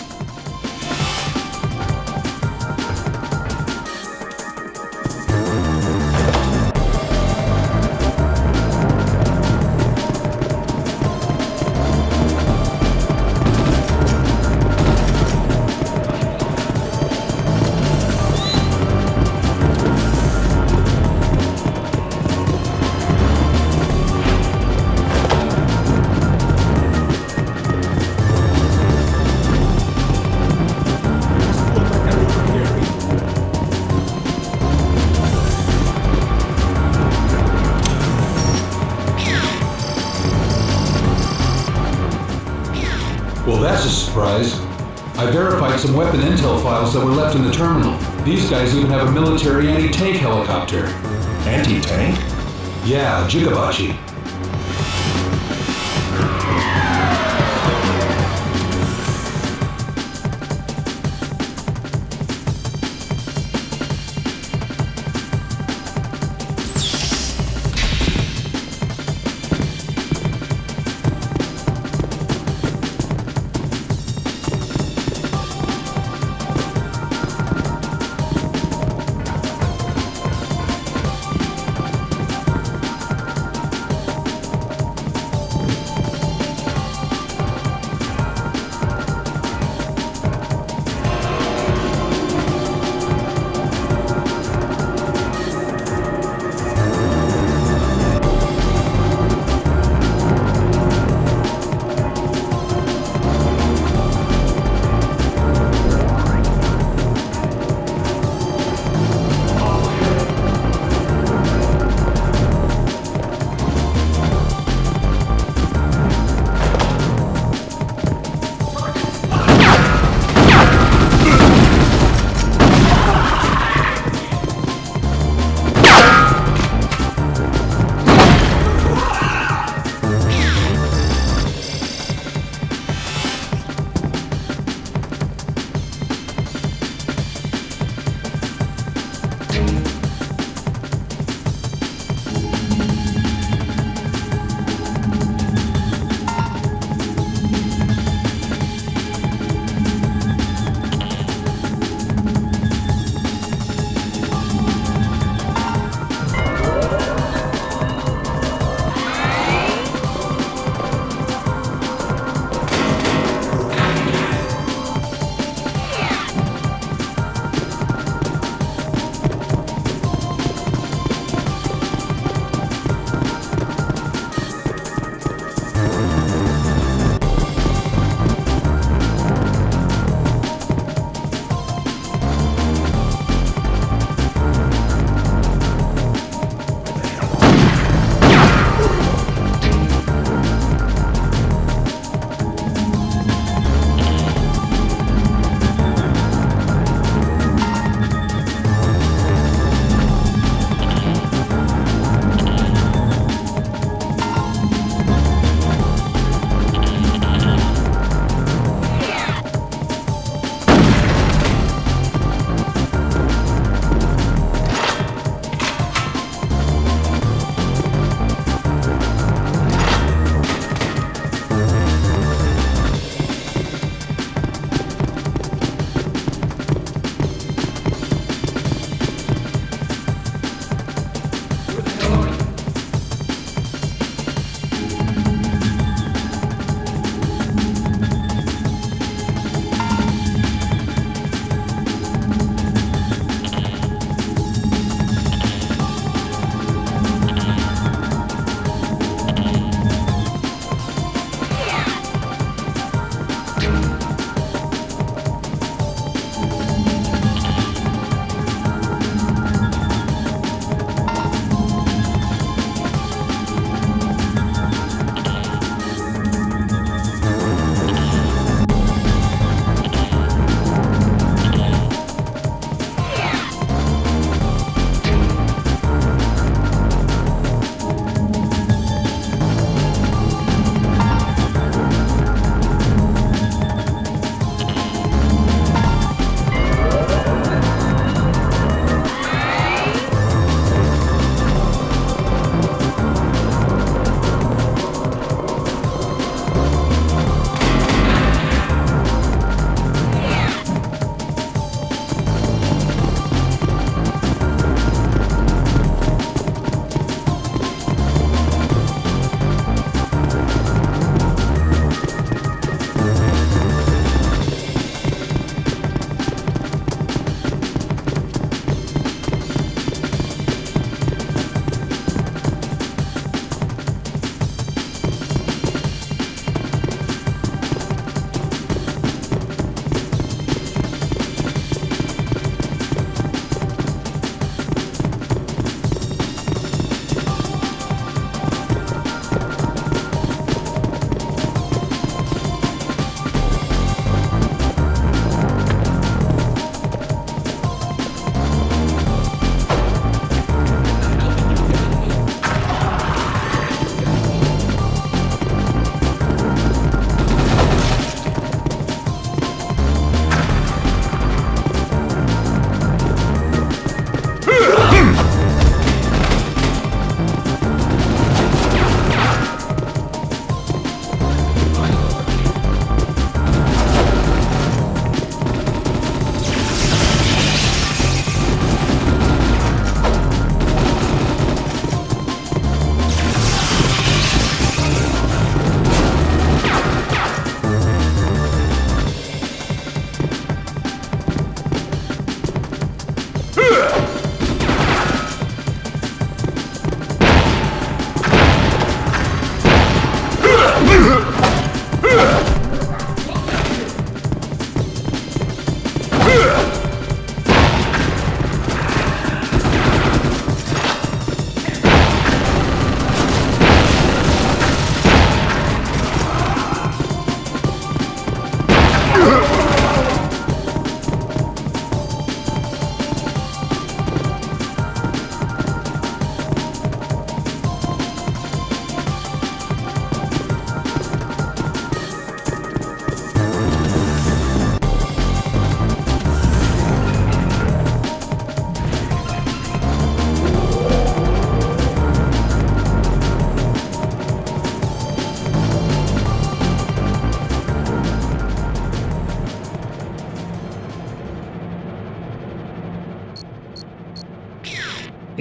Well, that's a surprise. I verified some weapon intel files that were left in the terminal. These guys even have a military anti-tank helicopter. Anti-tank? Yeah, Jigabachi.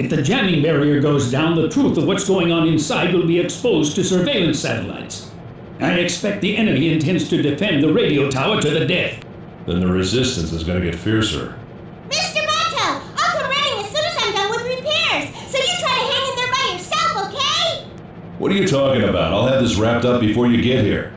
If the jamming barrier goes down, the truth of what's going on inside will be exposed to surveillance satellites. I expect the enemy intends to defend the radio tower to the death. Then the resistance is gonna get fiercer. Mr. Bato, I'll come running as soon as I'm done with repairs, so you try to hang in there by yourself, okay? What are you talking about? I'll have this wrapped up before you get here.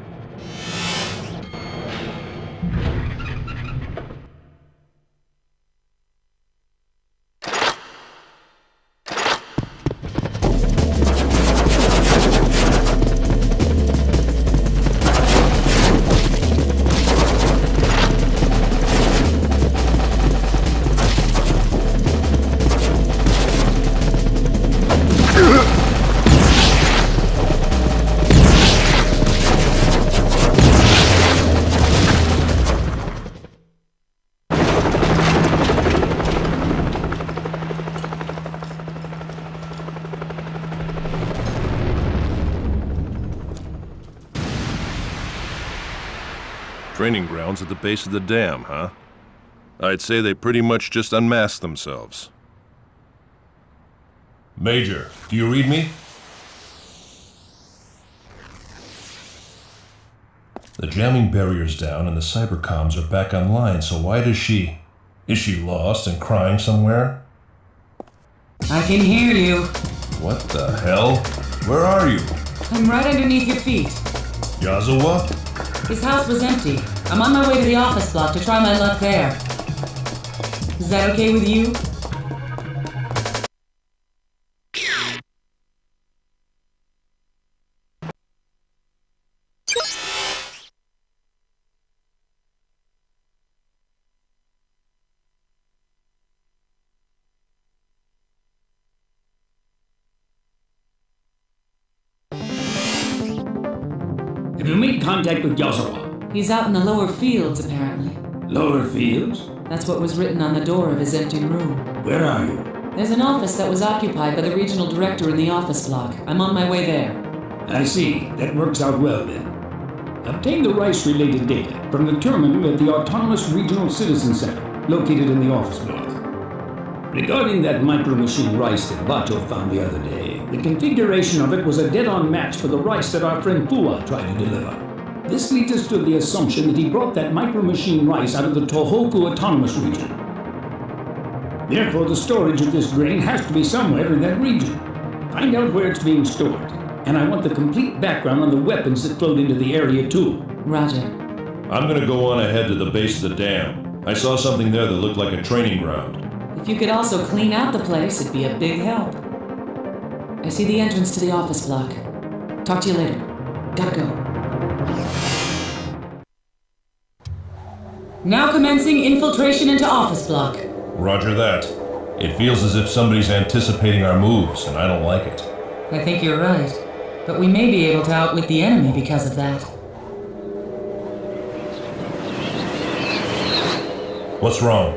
Training grounds at the base of the dam, huh? I'd say they pretty much just unmasked themselves. Major, do you read me? The jamming barrier's down and the cybercoms are back online, so why does she... Is she lost and crying somewhere? I can hear you. What the hell? Where are you? I'm right underneath your feet. Yazawa? His house was empty. I'm on my way to the office block to try my luck there. Is that okay with you? Have you made contact with Yazawa? He's out in the lower fields, apparently. Lower fields? That's what was written on the door of his empty room. Where are you? There's an office that was occupied by the regional director in the office block. I'm on my way there. I see. That works out well then. Obtain the Rice-related data from the terminal at the Autonomous Regional Citizen Center, located in the office block. Regarding that micro-machine Rice that Bato found the other day, the configuration of it was a dead-on match for the Rice that our friend Pua tried to deliver. This leads us to the assumption that he brought that micro-machine Rice out of the Tohoku Autonomous Region. Therefore, the storage of this grain has to be somewhere in that region. Find out where it's being stored, and I want the complete background on the weapons that flowed into the area too. Roger. I'm gonna go on ahead to the base of the dam. I saw something there that looked like a training ground. If you could also clean out the place, it'd be a big help. I see the entrance to the office block. Talk to you later. Gotta go. Now commencing infiltration into office block. Roger that. It feels as if somebody's anticipating our moves, and I don't like it. I think you're right. But we may be able to outwit the enemy because of that. What's wrong?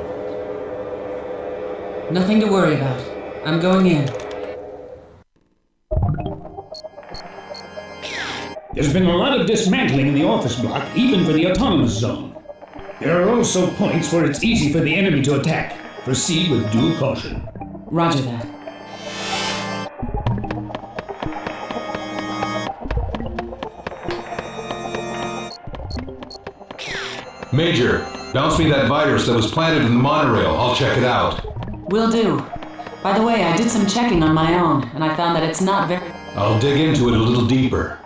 Nothing to worry about. I'm going in. There's been a lot of dismantling in the office block, even for the autonomous zone. There are also points where it's easy for the enemy to attack. Proceed with due caution. Roger that. Major, bounce me that virus that was planted in the monorail. I'll check it out. Will do. By the way, I did some checking on my own, and I found that it's not very... I'll dig into it a little deeper.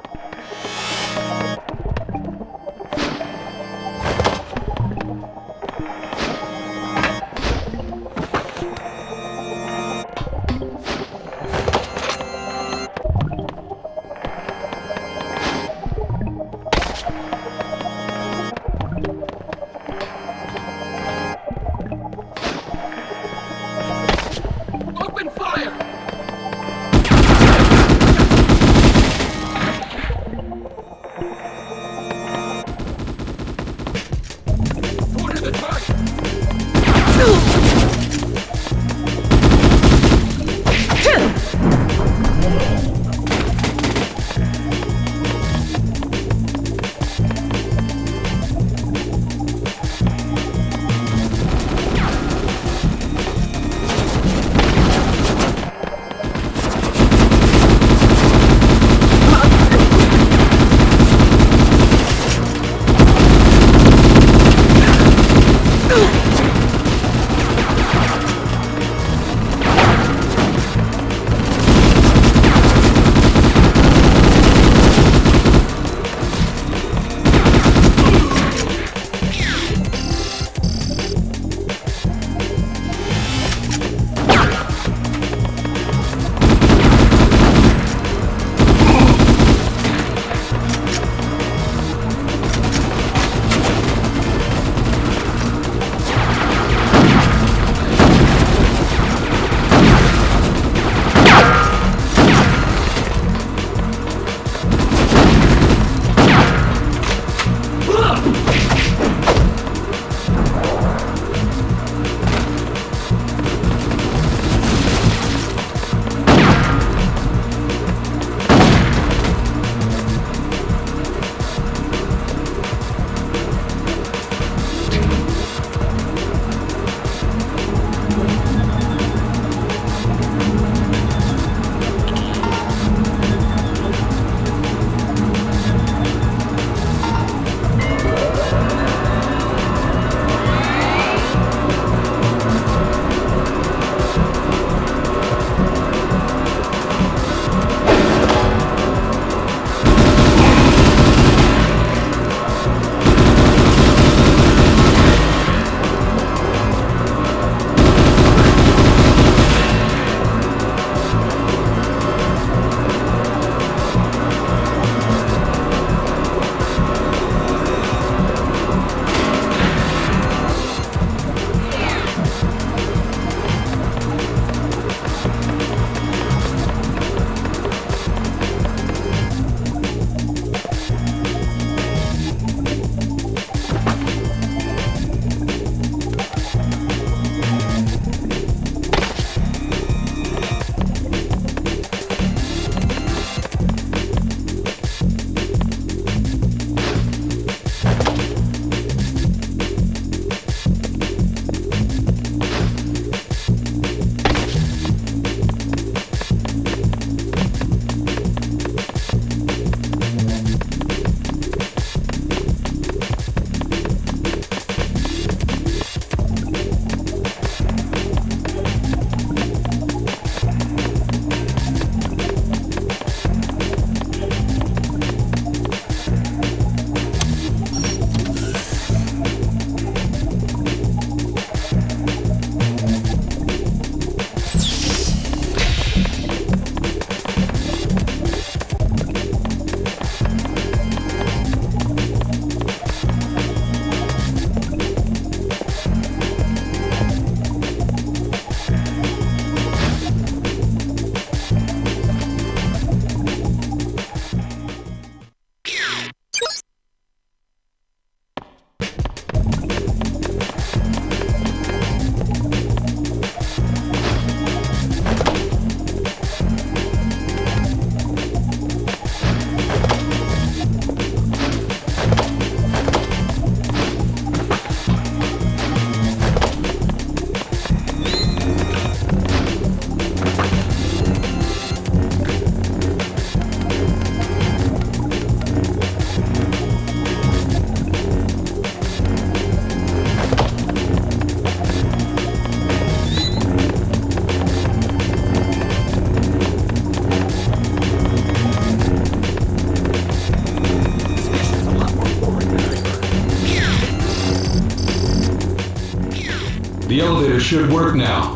elevator should work now.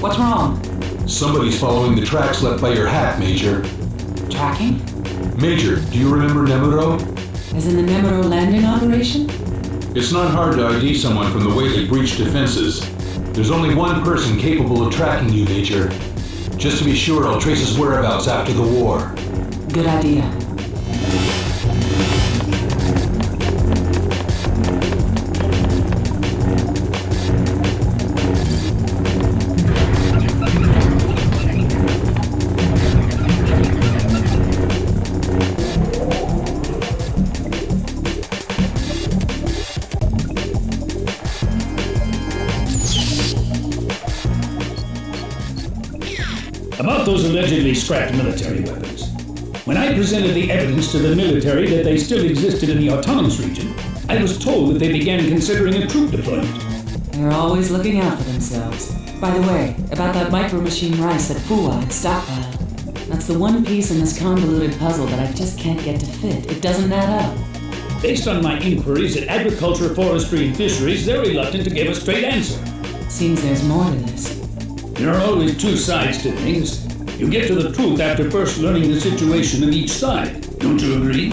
What's wrong? Somebody's following the tracks left by your hack, Major. Tracking? Major, do you remember Nemuro? As in the Nemuro landing operation? It's not hard to ID someone from the way they breach defenses. There's only one person capable of tracking you, Major. Just to be sure, I'll trace his whereabouts after the war. Good idea. About those allegedly scrapped military weapons. When I presented the evidence to the military that they still existed in the autonomous region, I was told that they began considering a troop deployment. They're always looking out for themselves. By the way, about that micro-machine rice that Fuwa had stockpiled. That's the one piece in this convoluted puzzle that I just can't get to fit. It doesn't add up. Based on my inquiries at Agriculture, Forestry, and Fisheries, they're reluctant to give a straight answer. Seems there's more to this. There are always two sides to things. You get to the truth after first learning the situation of each side. Don't you agree?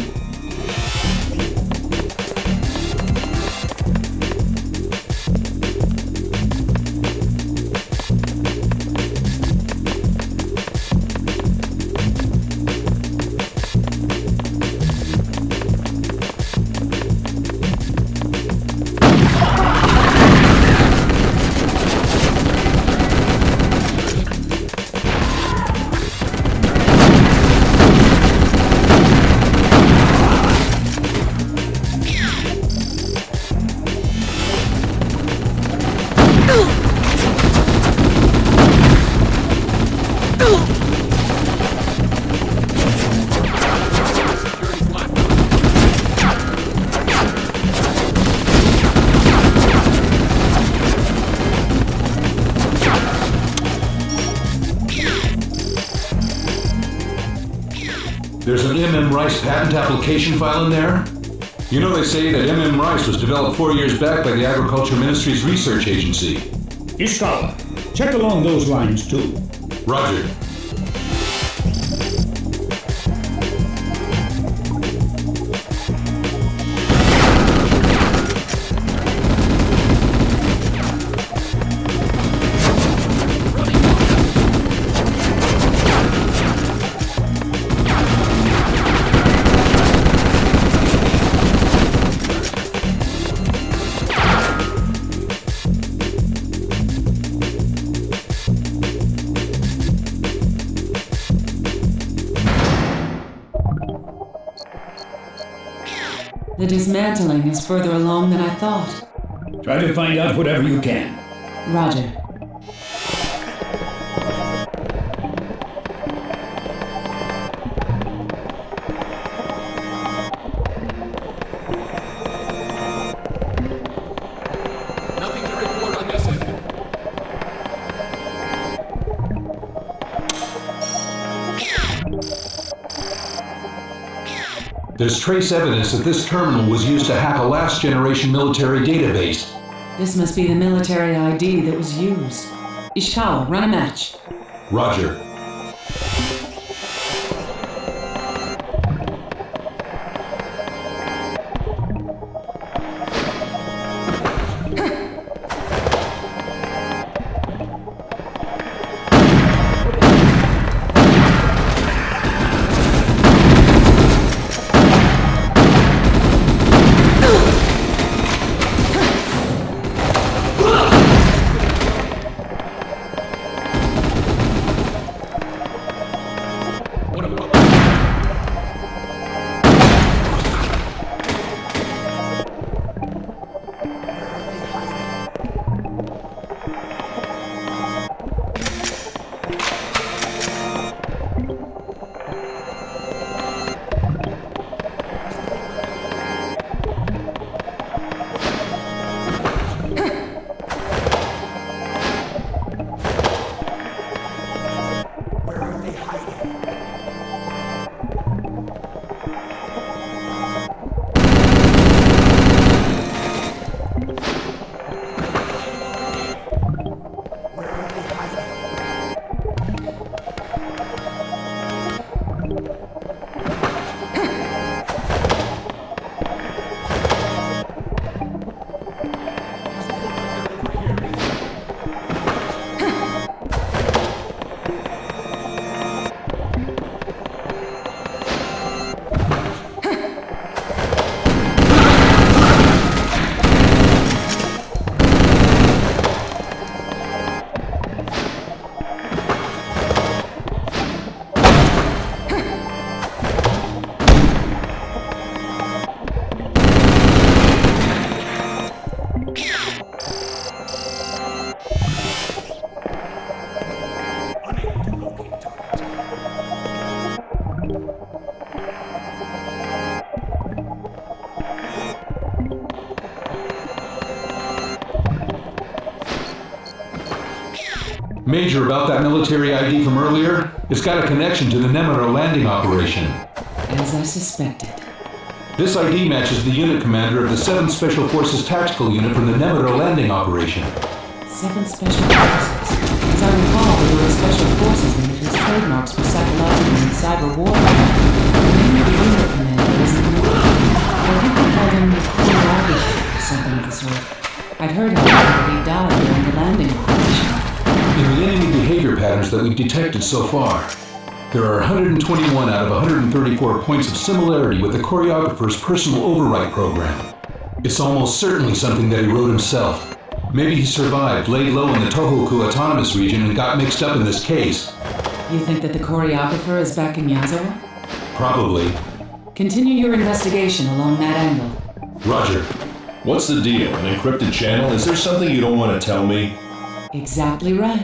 There's an MM Rice patent application file in there? You know they say that MM Rice was developed 4 years back by the Agriculture Ministry's research agency. Ishikawa, check along those lines too. Roger. The dismantling is further along than I thought. Try to find out whatever you can. Roger. Nothing to report on this end. There's trace evidence that this terminal was used to hack a last-generation military database. This must be the military ID that was used. Ishikawa, run a match. Roger. Major, about that military ID from earlier, it's got a connection to the Nemero landing operation. As I suspected. This ID matches the unit commander of the 7th Special Forces Tactical Unit from the Nemero landing operation. 7 Special Forces. As I recall, they were a Special Forces unit whose trademarks were psychological and cyber warfare. The name of the unit commander isn't known. I think they called him Colorado or something of the sort. I'd heard, however, that he died during the landing operation. In the enemy behavior patterns that we've detected so far, there are 121 out of 134 points of similarity with the choreographer's personal overwrite program. It's almost certainly something that he wrote himself. Maybe he survived, laid low in the Tohoku Autonomous Region, and got mixed up in this case. You think that the choreographer is back in Yazawa? Probably. Continue your investigation along that angle. Roger. What's the deal? An encrypted channel? Is there something you don't want to tell me? Exactly right.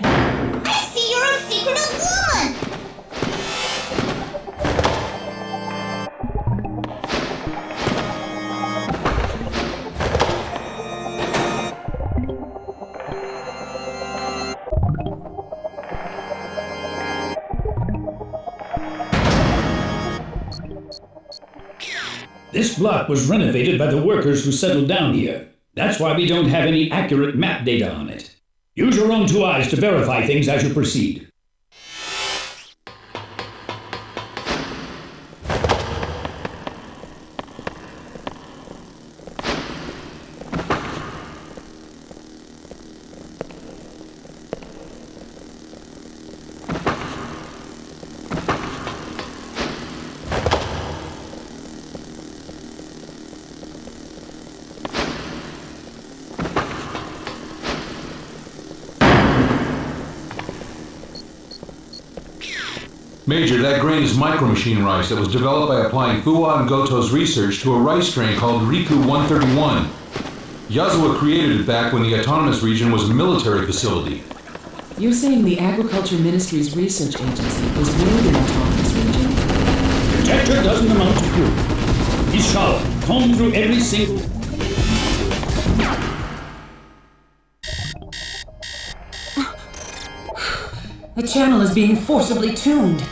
I see you're a secretive woman! This block was renovated by the workers who settled down here. That's why we don't have any accurate map data on it. Use your own 2 eyes to verify things as you proceed. Major, that grain is micro-machine rice that was developed by applying Fuwa and Goto's research to a rice strain called Riku 131. Yazawa created it back when the Autonomous Region was a military facility. You're saying the Agriculture Ministry's research agency was really an autonomous region? Detector doesn't amount to proof. He's shallow. Comb through every single... The channel is being forcibly tuned.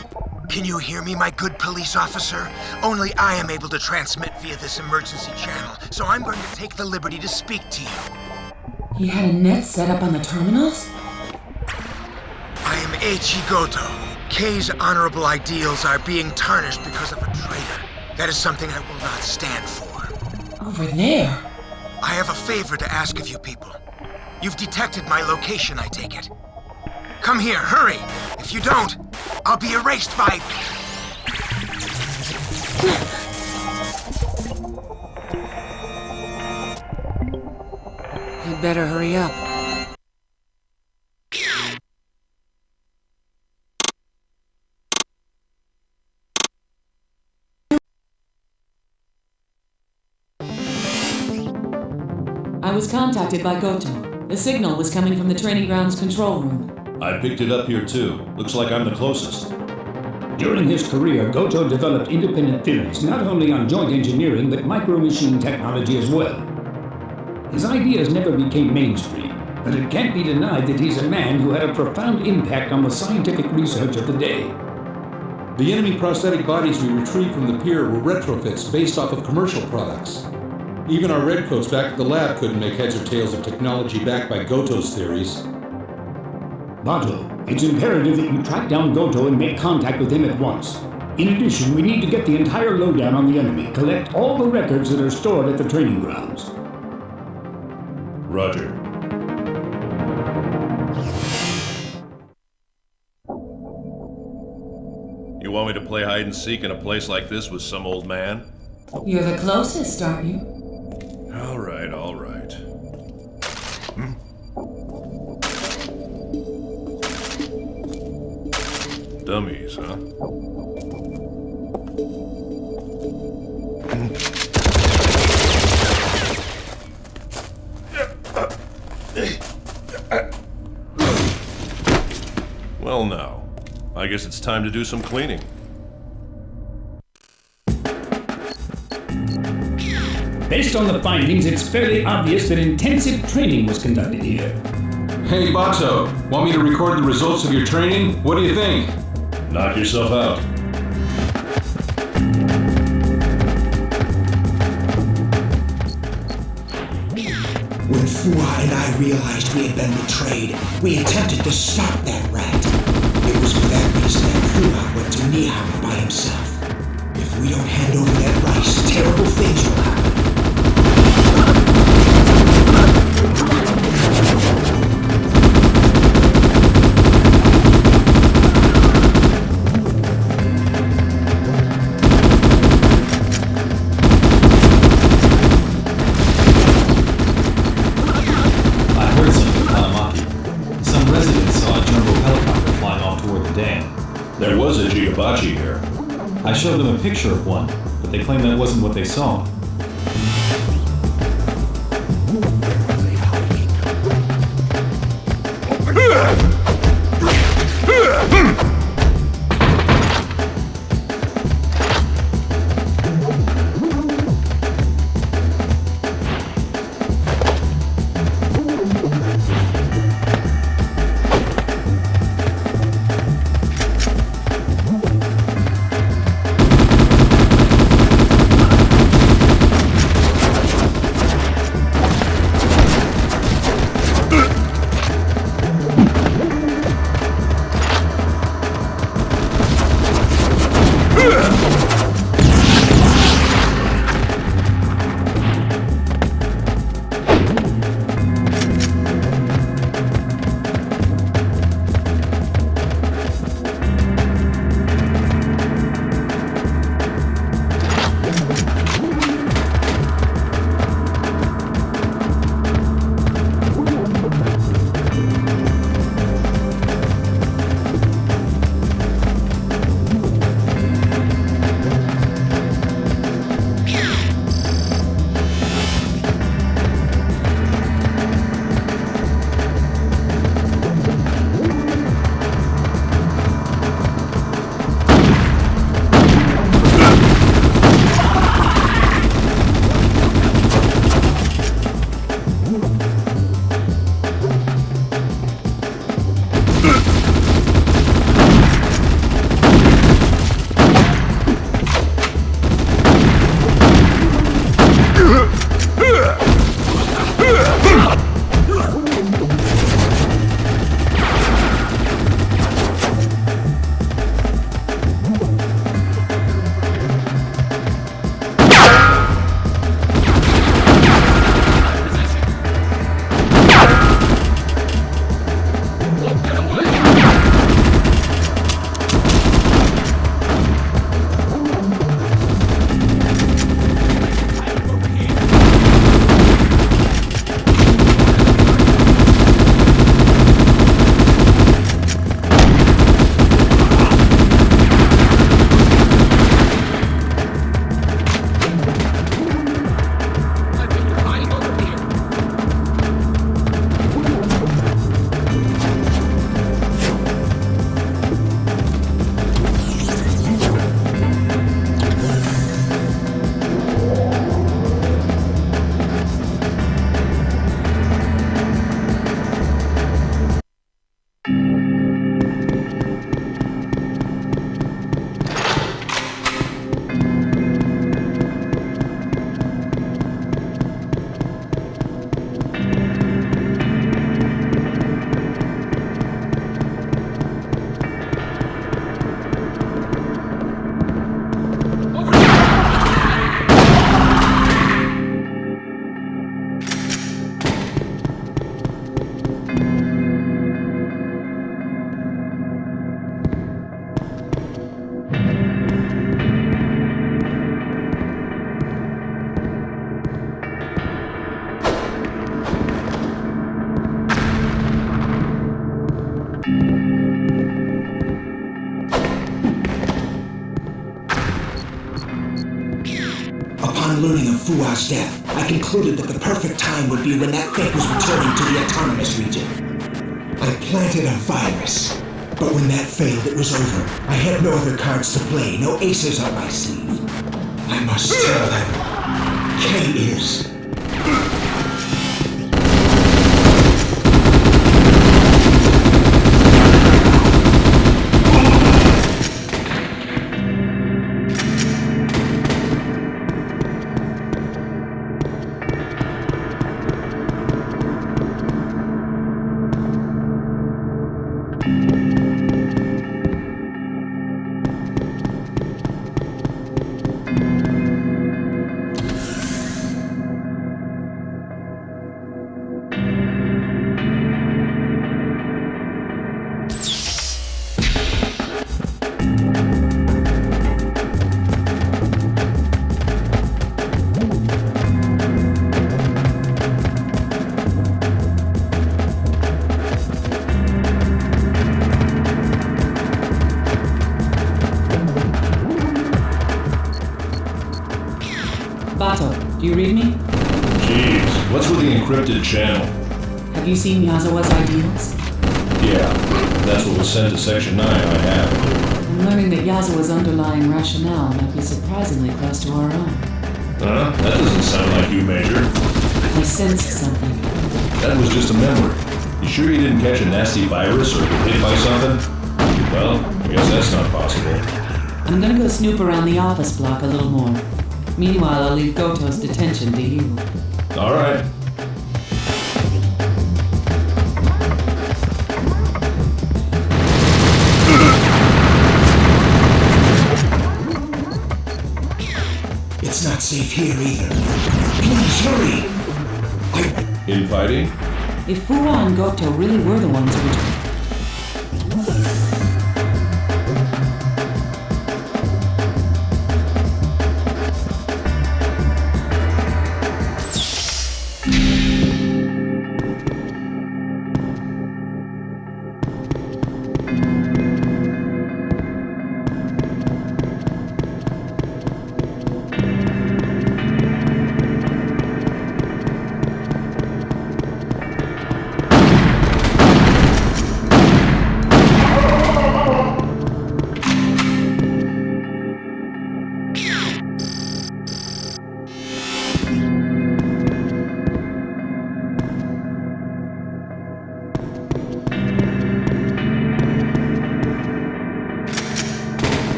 Can you hear me, my good police officer? Only I am able to transmit via this emergency channel, so I'm going to take the liberty to speak to you. He had a net set up on the terminals? I am Eiichi Goto. Kei's honorable ideals are being tarnished because of a traitor. That is something I will not stand for. Over there? I have a favor to ask of you people. You've detected my location, I take it. Come here, hurry! If you don't, I'll be erased by... You'd better hurry up. I was contacted by Goto. The signal was coming from the training grounds control room. I picked it up here too. Looks like I'm the closest. During his career, Goto developed independent theories not only on joint engineering but micro-machine technology as well. His ideas never became mainstream, but it can't be denied that he's a man who had a profound impact on the scientific research of the day. The enemy prosthetic bodies we retrieved from the pier were retrofits based off of commercial products. Even our redcoats back at the lab couldn't make heads or tails of technology backed by Goto's theories. Bato, it's imperative that you track down Goto and make contact with him at once. In addition, we need to get the entire lowdown on the enemy, collect all the records that are stored at the training grounds. Roger. You want me to play hide and seek in a place like this with some old man? You're the closest, aren't you? All right, all right. Dummies, huh? Well now, I guess it's time to do some cleaning. Based on the findings, it's fairly obvious that intensive training was conducted here. Hey, Bato, want me to record the results of your training? What do you think? Knock yourself out. When Fua and I realized we had been betrayed, we attempted to stop that rat. It was for that reason that Fua went to Nihama by himself. If we don't hand over that rice, terrible things will happen. There was a Gigabachi here. I showed them a picture of one, but they claim that wasn't what they saw. learning of Fua's death, I concluded that the perfect time would be when that fake was returning to the autonomous region. I planted a virus, but when that failed, it was over. I had no other cards to play, no aces on my sleeve. I must tell them. K is... Do you read me? Jeez, what's with the encrypted channel? Have you seen Yazawa's ideals? Yeah, that's what was sent to Section 9, I have. I'm learning that Yazawa's underlying rationale might be surprisingly close to our own. Huh? That doesn't sound like you, Major. I sensed something. That was just a memory. You sure you didn't catch a nasty virus or get hit by something? Well, I guess that's not possible. I'm gonna go snoop around the office block a little more. Meanwhile, I'll leave Goto's detention to you. All right. It's not safe here either. Please hurry! Infighting? If Fuwa and Goto really were the ones who...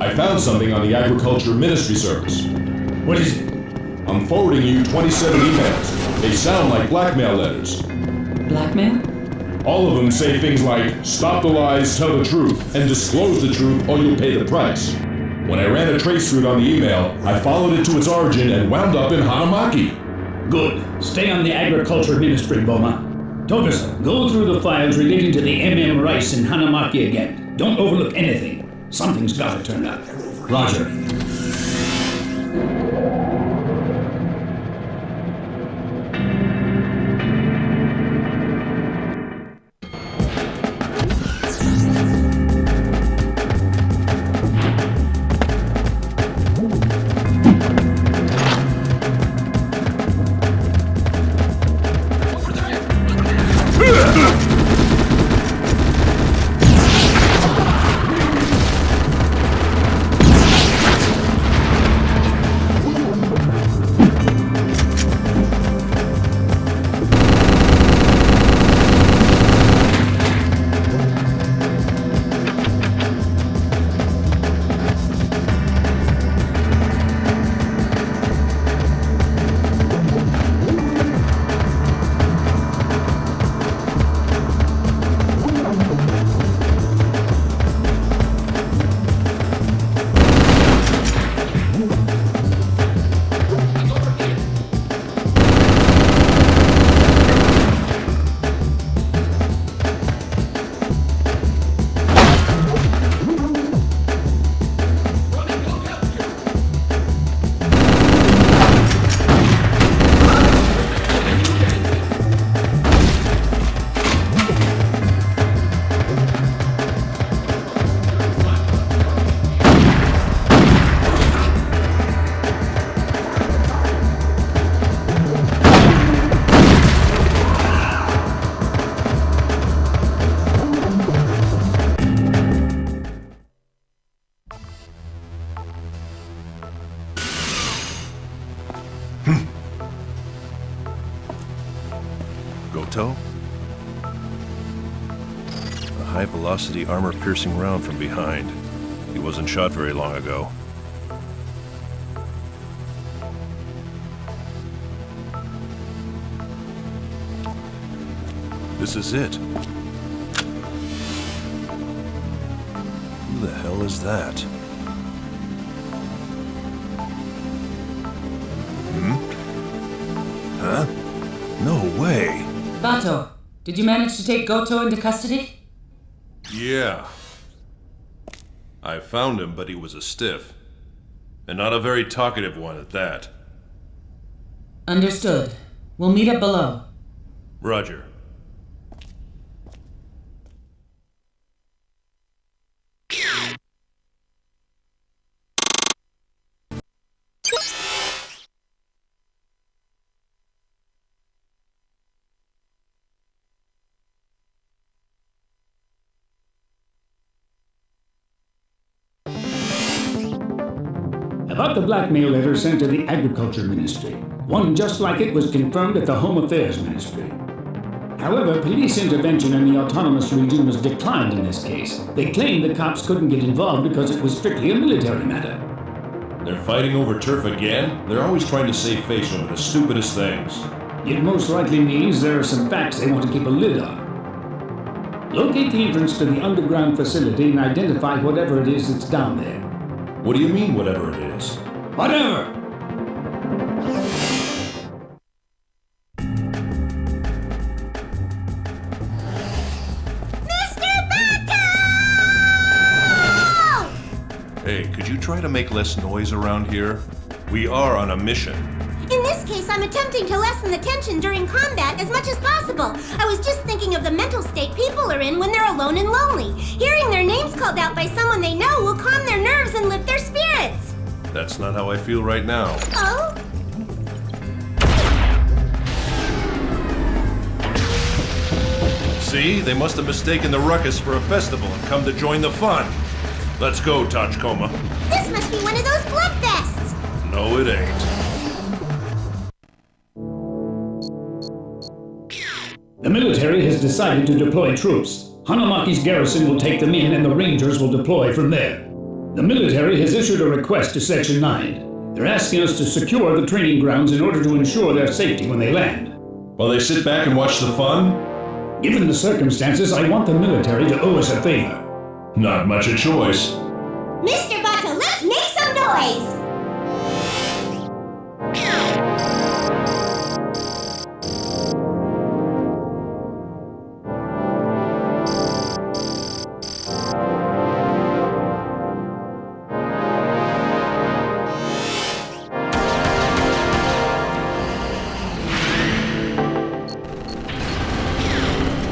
I found something on the Agriculture Ministry Service. What is it? I'm forwarding you 27 emails. They sound like blackmail letters. Blackmail? All of them say things like, stop the lies, tell the truth, and disclose the truth or you'll pay the price. When I ran a trace route on the email, I followed it to its origin and wound up in Hanamaki. Good. Stay on the Agriculture Ministry, Boma. Togusa, go through the files relating to the MM Rice in Hanamaki again. Don't overlook anything. Something's gotta turn up. Roger. Goto? A high-velocity, armor-piercing round from behind. He wasn't shot very long ago. This is it. Who the hell is that? Huh? No way! Bato, did you manage to take Goto into custody? Yeah. I found him, but he was a stiff. And not a very talkative one at that. Understood. We'll meet up below. Roger. About the blackmail letter sent to the Agriculture Ministry. One just like it was confirmed at the Home Affairs Ministry. However, police intervention in the autonomous region was declined in this case. They claimed the cops couldn't get involved because it was strictly a military matter. They're fighting over turf again? They're always trying to save face over the stupidest things. It most likely means there are some facts they want to keep a lid on. Locate the entrance to the underground facility and identify whatever it is that's down there. What do you mean, whatever it is? Whatever! Hey, could you try to make less noise around here? We are on a mission. In this case, I'm attempting to lessen the tension during combat as much as possible. I was just thinking of the mental state people are in when they're alone and lonely. Hearing their names called out by someone they know will calm their nerves and lift their spirits. That's not how I feel right now. Oh? See? They must have mistaken the ruckus for a festival and come to join the fun. Let's go, Tachikoma. This must be one of those blood fests. No, it ain't. The military has decided to deploy troops. Hanamaki's garrison will take them in and the Rangers will deploy from there. The military has issued a request to Section 9. They're asking us to secure the training grounds in order to ensure their safety when they land. While they sit back and watch the fun? Given the circumstances, I want the military to owe us a favor. Not much a choice. Mr. Bato, let's make some noise!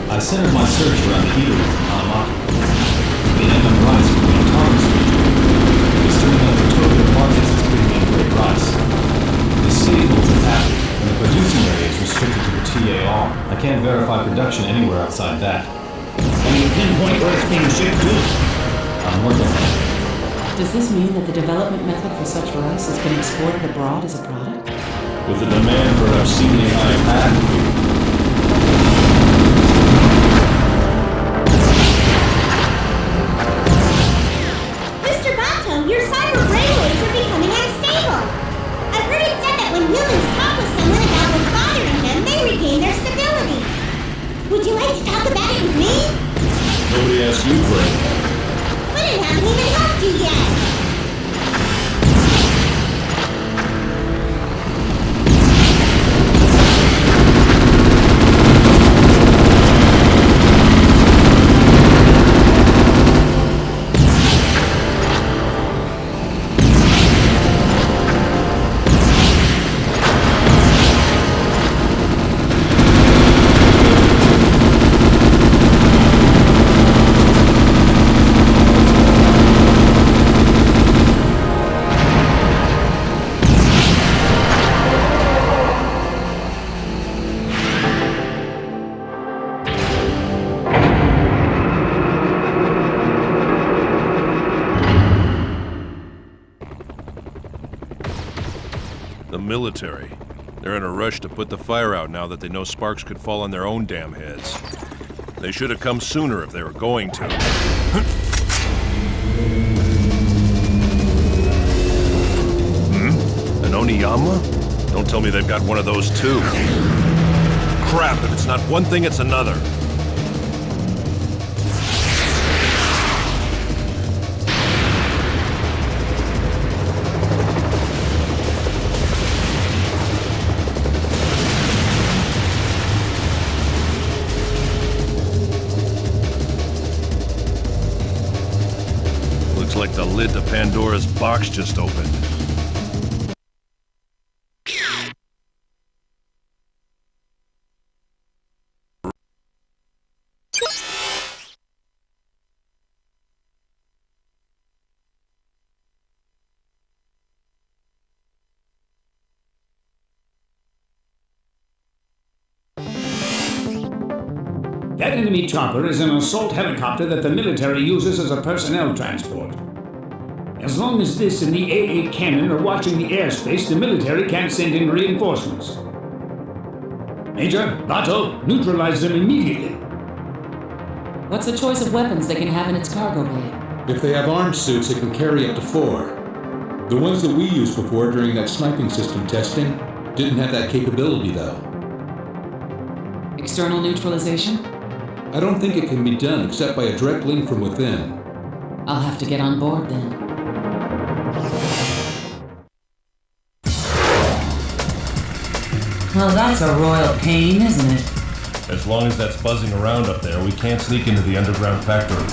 I centered my search around the heater from Hanamaki. The end on the rise from the autonomous region. He's turning up the total markets verify production anywhere outside that. Can you pinpoint where it's being shipped to? I'm working on it. Does this mean that the development method for such rice has been exported abroad as a product? With the demand for an obscenely high patent fee. Mr. Bato, your cyber brainwaves are becoming unstable. I've heard it said that when humans talk with someone about what's bothering them, they regain their stability. Would you like to talk about it with me? Nobody asked you for it. But it hasn't even helped you yet. The military. They're in a rush to put the fire out now that they know sparks could fall on their own damn heads. They should have come sooner if they were going to. An Oniyama? Don't tell me they've got one of those too. Crap, if it's not one thing, it's another. Looks like the lid to Pandora's box just opened. That enemy chopper is an assault helicopter that the military uses as a personnel transport. As long as this and the AA cannon are watching the airspace, the military can't send in reinforcements. Major, Bato, neutralize them immediately. What's the choice of weapons they can have in its cargo bay? If they have armed suits, it can carry up to 4. The ones that we used before during that sniping system testing didn't have that capability, though. External neutralization? I don't think it can be done except by a direct link from within. I'll have to get on board then. Well, that's a royal pain, isn't it? As long as that's buzzing around up there, we can't sneak into the underground factory.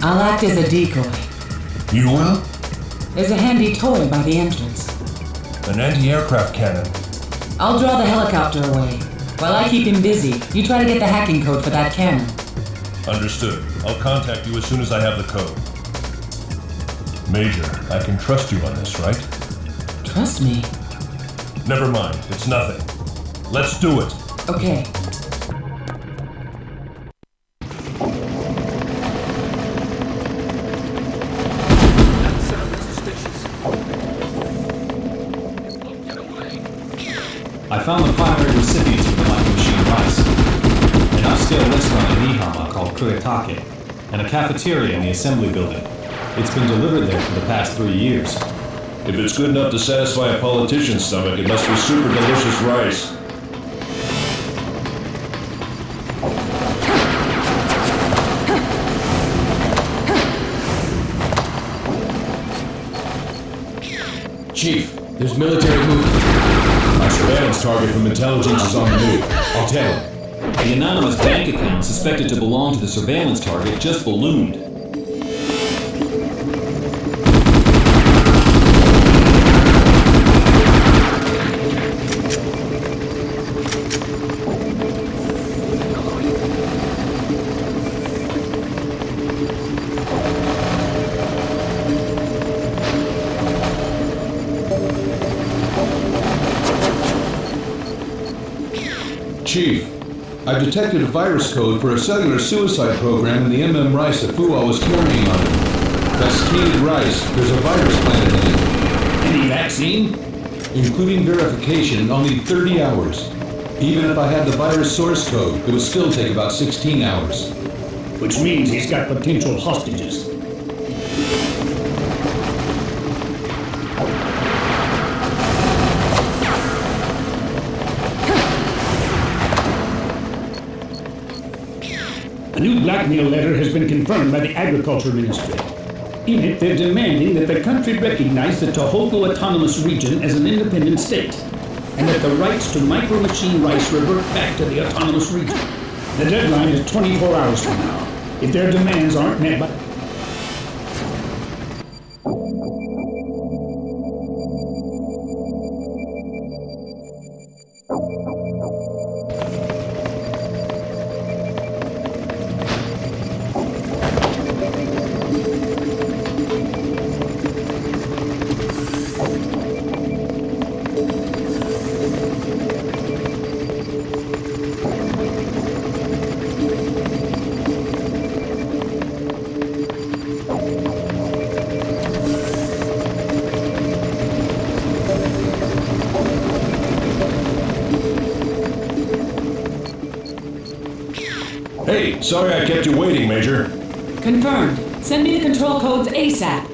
I'll act as a decoy. You will? There's a handy toy by the entrance. An anti-aircraft cannon. I'll draw the helicopter away. While I keep him busy, you try to get the hacking code for that cannon. Understood. I'll contact you as soon as I have the code. Major, I can trust you on this, right? Trust me? Never mind. It's nothing. Let's do it. Okay. I found the primary recipients for the micro machine rice. An upscale restaurant in Nihama called Kuretake, and a cafeteria in the assembly building. It's been delivered there for the past 3 years. If it's good enough to satisfy a politician's stomach, it must be super delicious rice. Chief, there's military movement. My surveillance target from intelligence is on the move. I'll tell him. The anonymous bank account suspected to belong to the surveillance target just ballooned. Chief, I've detected a virus code for a cellular suicide program in the rice that Fuwa was carrying on it. That's tainted rice. There's a virus planted in it. Any vaccine? Including verification, I'll need 30 hours. Even if I had the virus source code, it would still take about 16 hours. Which means he's got potential hostages. A new blackmail letter has been confirmed by the Agriculture Ministry. In it, they're demanding that the country recognize the Tohoku Autonomous Region as an independent state, and that the rights to micro-machine rice revert back to the autonomous region. The deadline is 24 hours from now. If their demands aren't met by... Hey, sorry I kept you waiting, Major. Confirmed. Send me the control codes ASAP.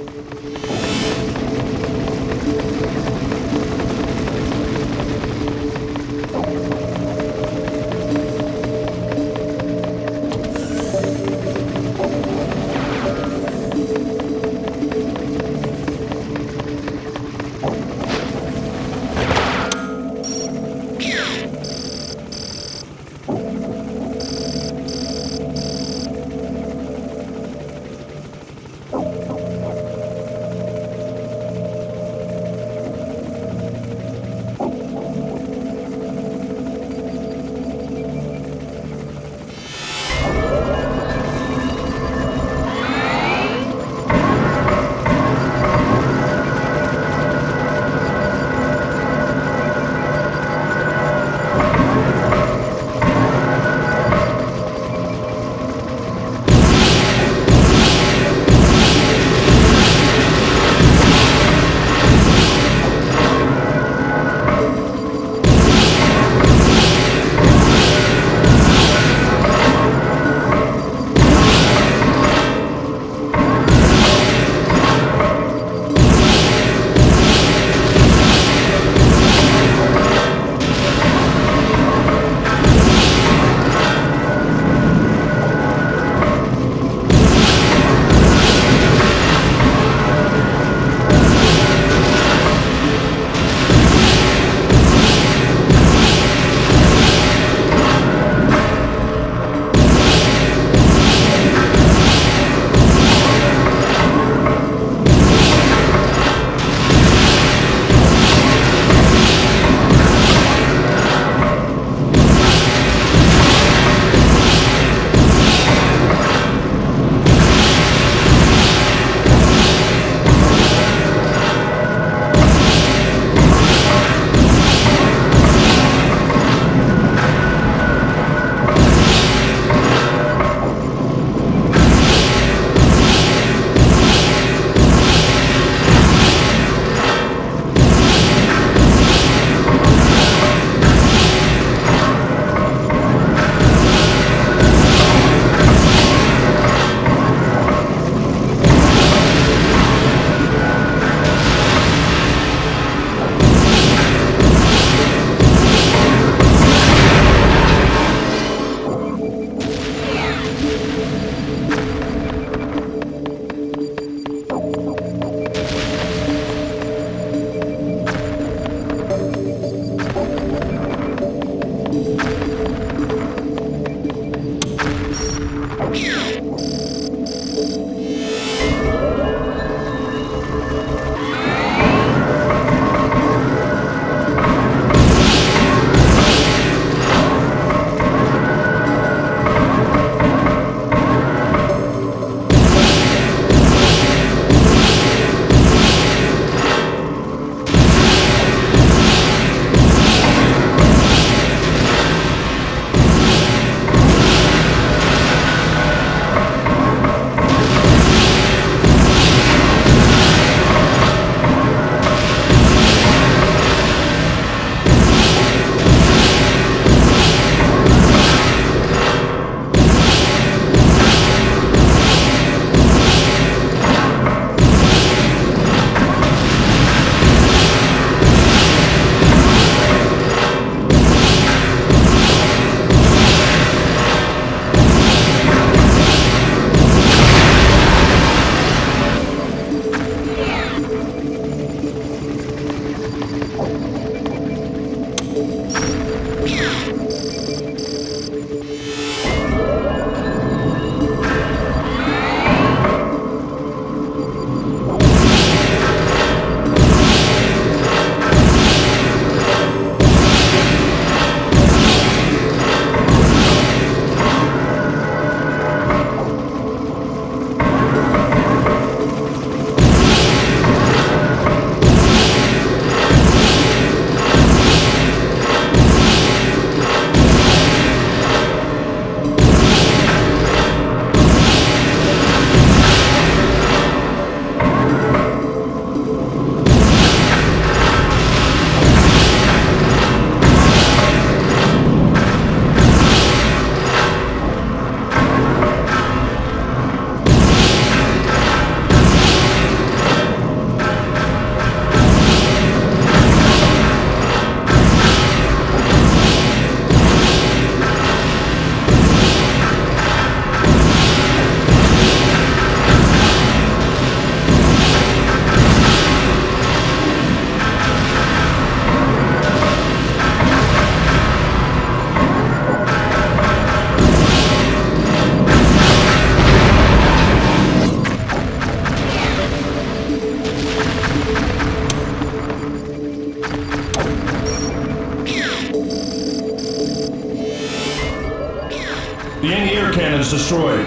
cannons destroyed.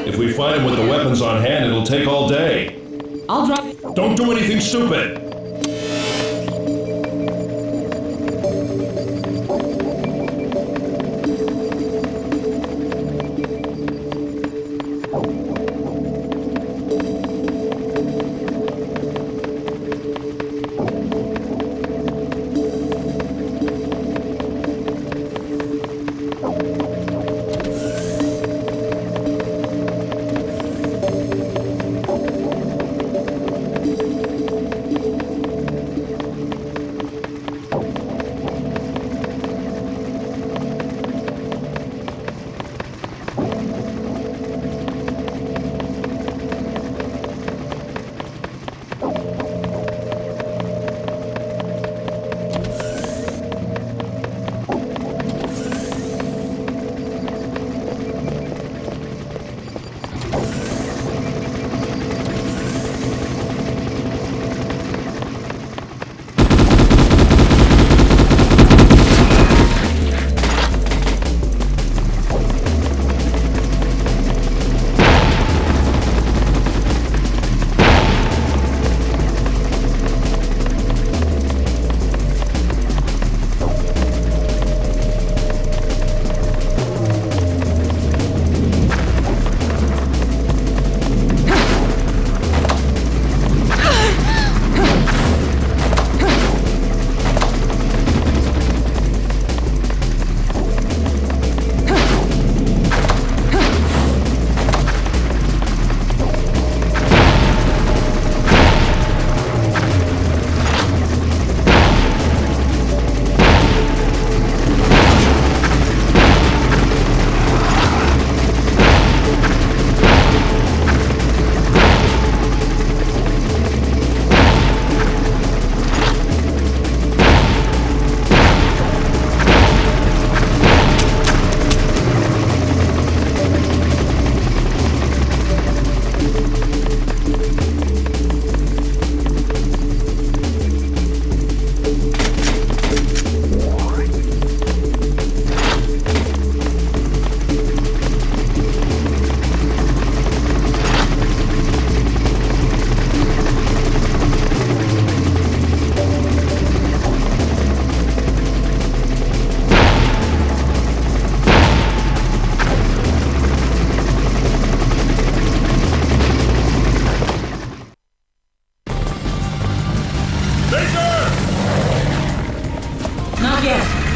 If we find him with the weapons on hand, it'll take all day. I'll drive. Don't do anything stupid!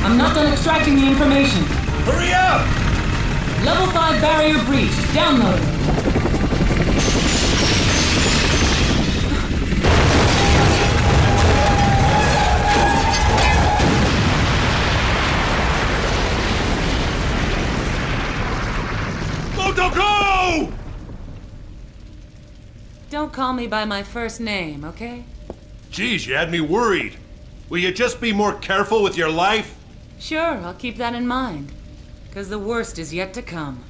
I'm not done extracting the information. Hurry up! Level 5 barrier breach. Download. Go! Don't call me by my first name, okay? Geez, you had me worried. Will you just be more careful with your life? Sure, I'll keep that in mind. 'Cause the worst is yet to come.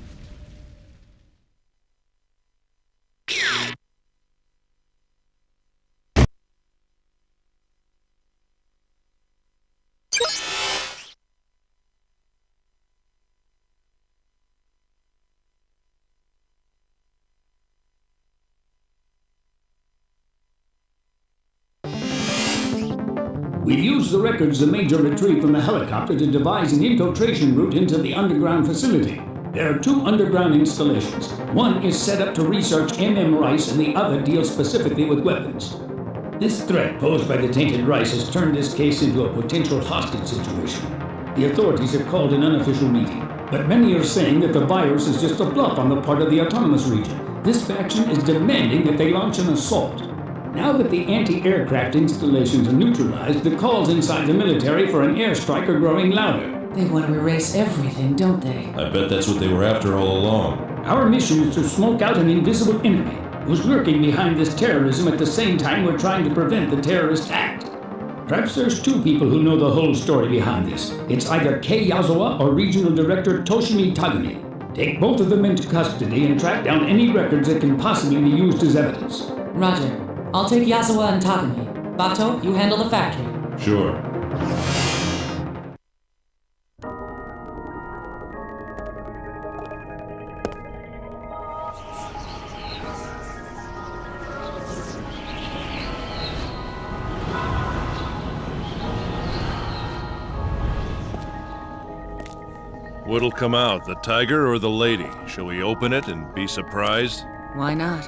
We've used the records the Major retrieved from the helicopter to devise an infiltration route into the underground facility. There are 2 underground installations. One is set up to research MM Rice and the other deals specifically with weapons. This threat posed by the tainted Rice has turned this case into a potential hostage situation. The authorities have called an unofficial meeting, but many are saying that the virus is just a bluff on the part of the autonomous region. This faction is demanding that they launch an assault. Now that the anti-aircraft installations are neutralized, the calls inside the military for an airstrike are growing louder. They want to erase everything, don't they? I bet that's what they were after all along. Our mission is to smoke out an invisible enemy who's lurking behind this terrorism at the same time we're trying to prevent the terrorist act. Perhaps there's 2 people who know the whole story behind this. It's either Kei Yazawa or Regional Director Toshimi Tagami. Take both of them into custody and track down any records that can possibly be used as evidence. Roger. I'll take Yazawa and Tagami. Bato, you handle the factory. Sure. What'll come out, the tiger or the lady? Shall we open it and be surprised? Why not?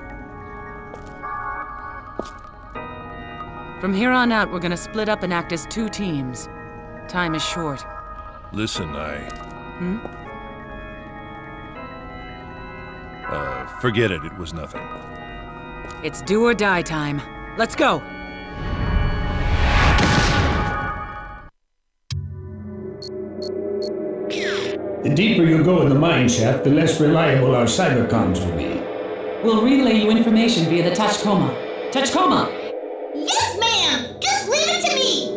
From here on out, we're gonna split up and act as 2 teams. Time is short. Listen, Hmm? Forget it. It was nothing. It's do or die time. Let's go! The deeper you go in the mine shaft, the less reliable our cybercoms will be. We'll relay you information via the Tachkoma. Tachkoma! Yes, ma'am! Just leave it to me!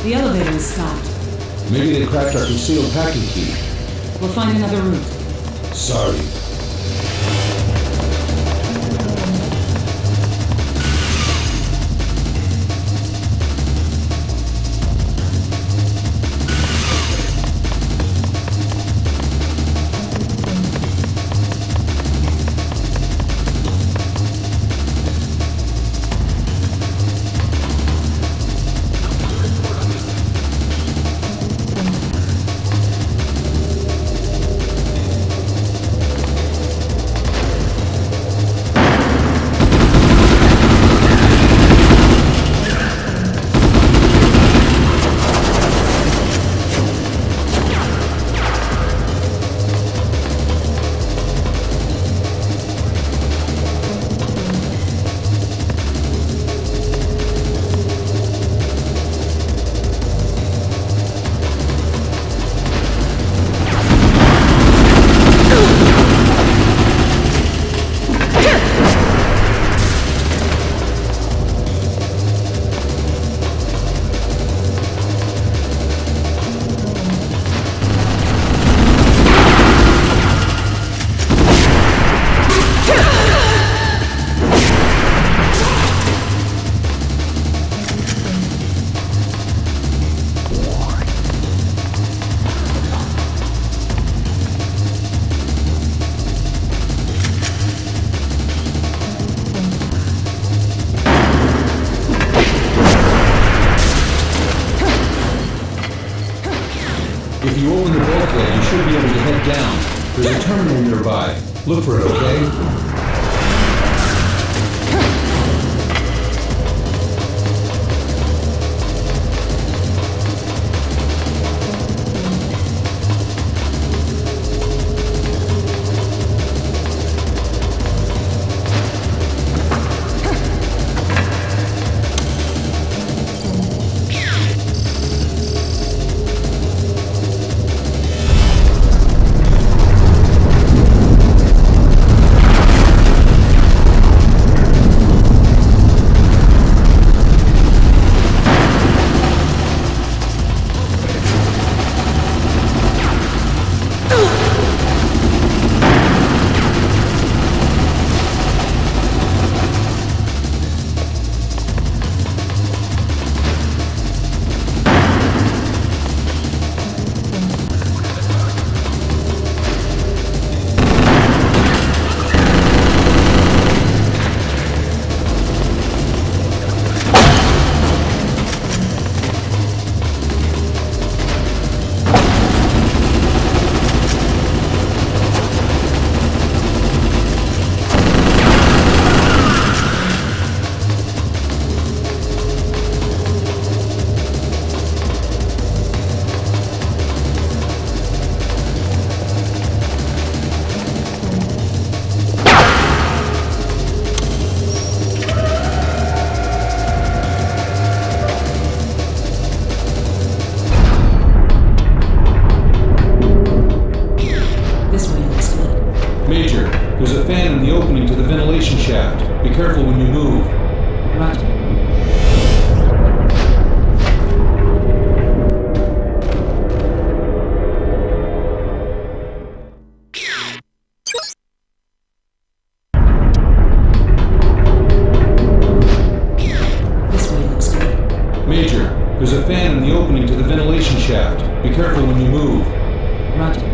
The elevator is stopped. Maybe they cracked our concealed packing key. We'll find another route. Sorry. bulkhead, you should be able to head down. There's a terminal nearby. Look for it, okay? Be careful when you move. Roger. This way looks good. Major, there's a fan in the opening to the ventilation shaft. Be careful when you move. Roger.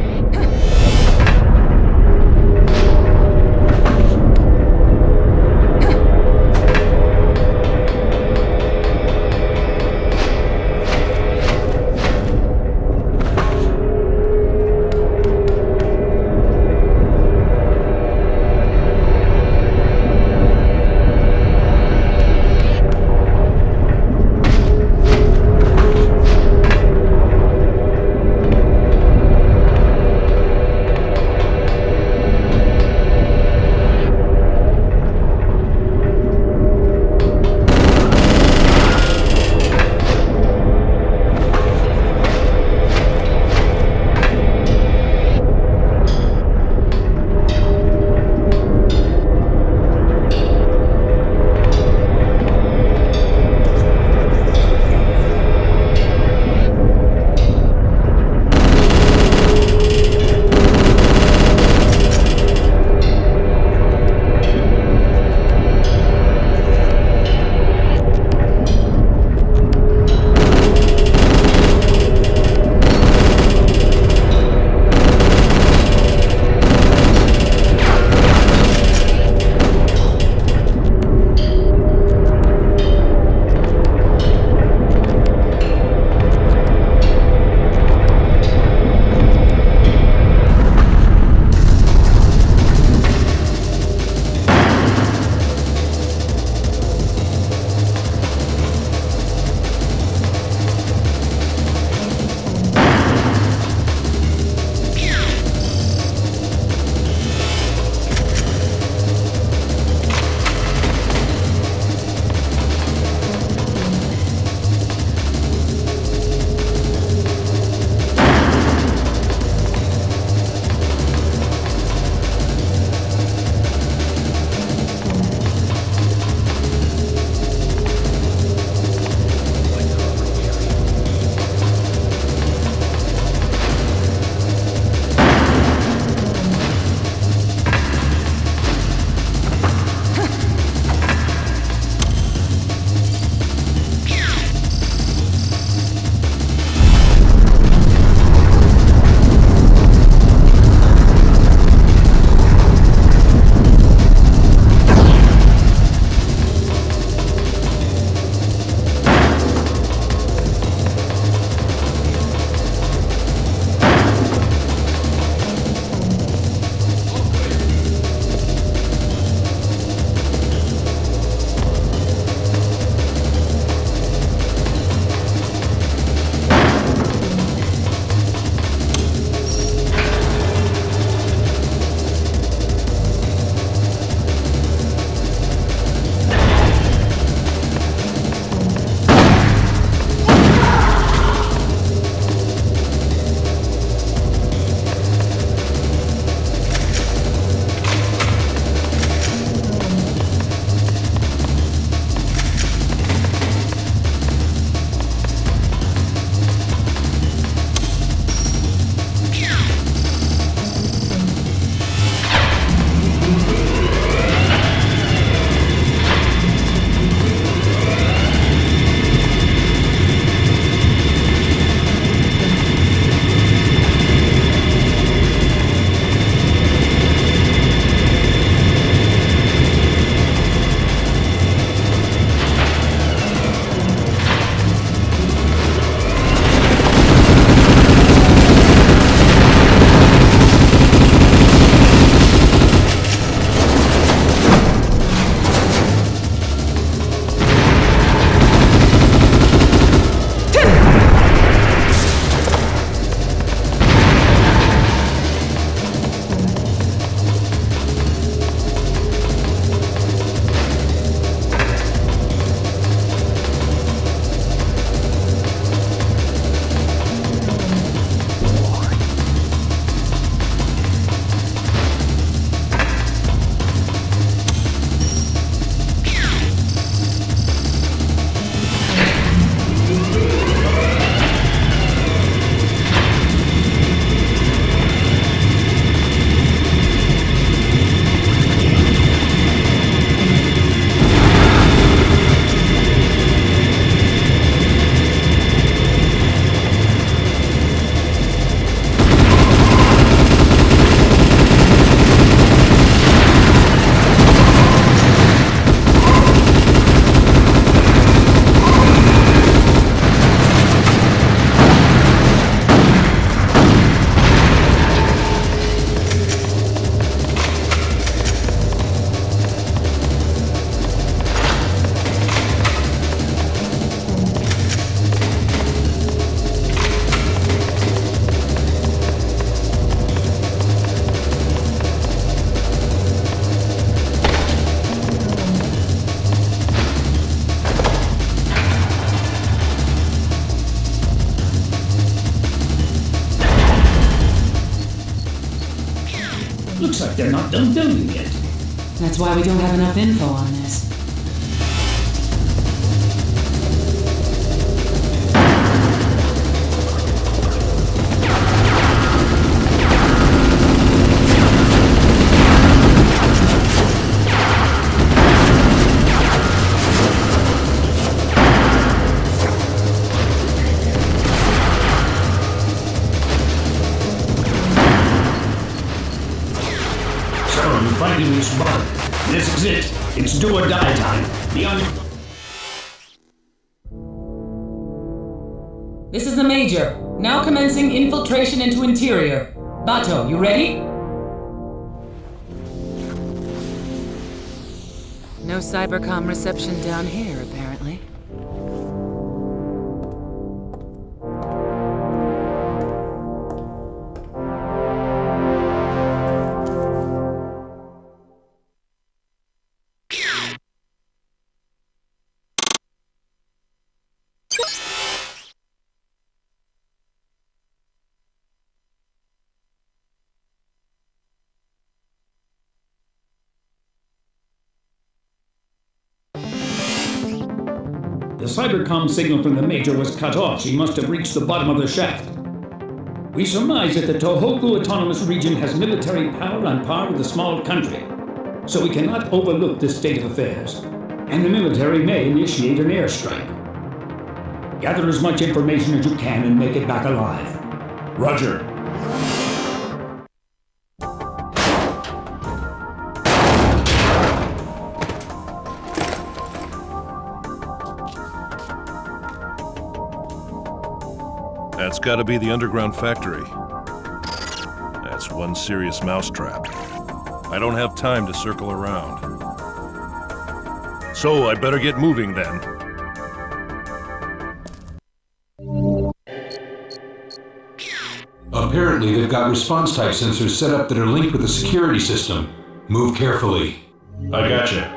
not done building yet. That's why we don't have enough info on this. Finding this bug. This is it. It's do or die time. This is the Major. Now commencing infiltration into interior. Bato, you ready? No cybercom reception down here, apparently. The cybercom signal from the Major was cut off. She must have reached the bottom of the shaft. We surmise that the Tohoku Autonomous Region has military power on par with a small country, so we cannot overlook this state of affairs, and the military may initiate an airstrike. Gather as much information as you can and make it back alive. Roger. That's gotta be the underground factory. That's one serious mousetrap. I don't have time to circle around. So I'd better get moving then. Apparently, they've got response type sensors set up that are linked with the security system. Move carefully. I gotcha.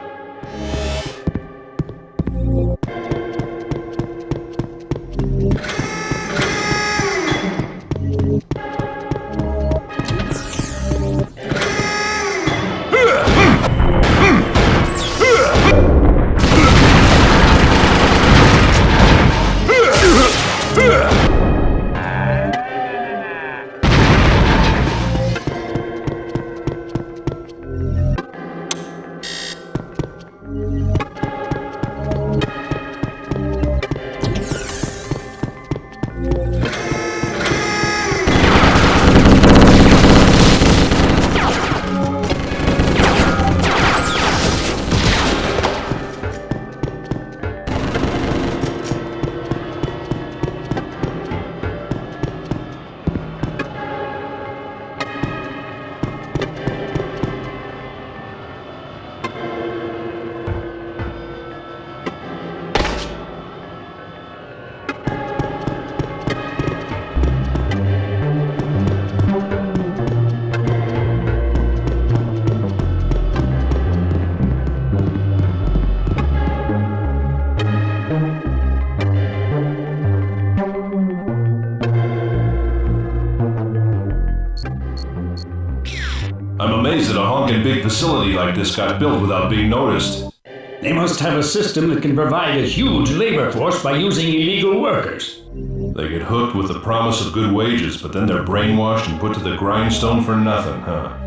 I'm amazed that a honkin' big facility like this got built without being noticed. They must have a system that can provide a huge labor force by using illegal workers. They get hooked with the promise of good wages, but then they're brainwashed and put to the grindstone for nothing, huh?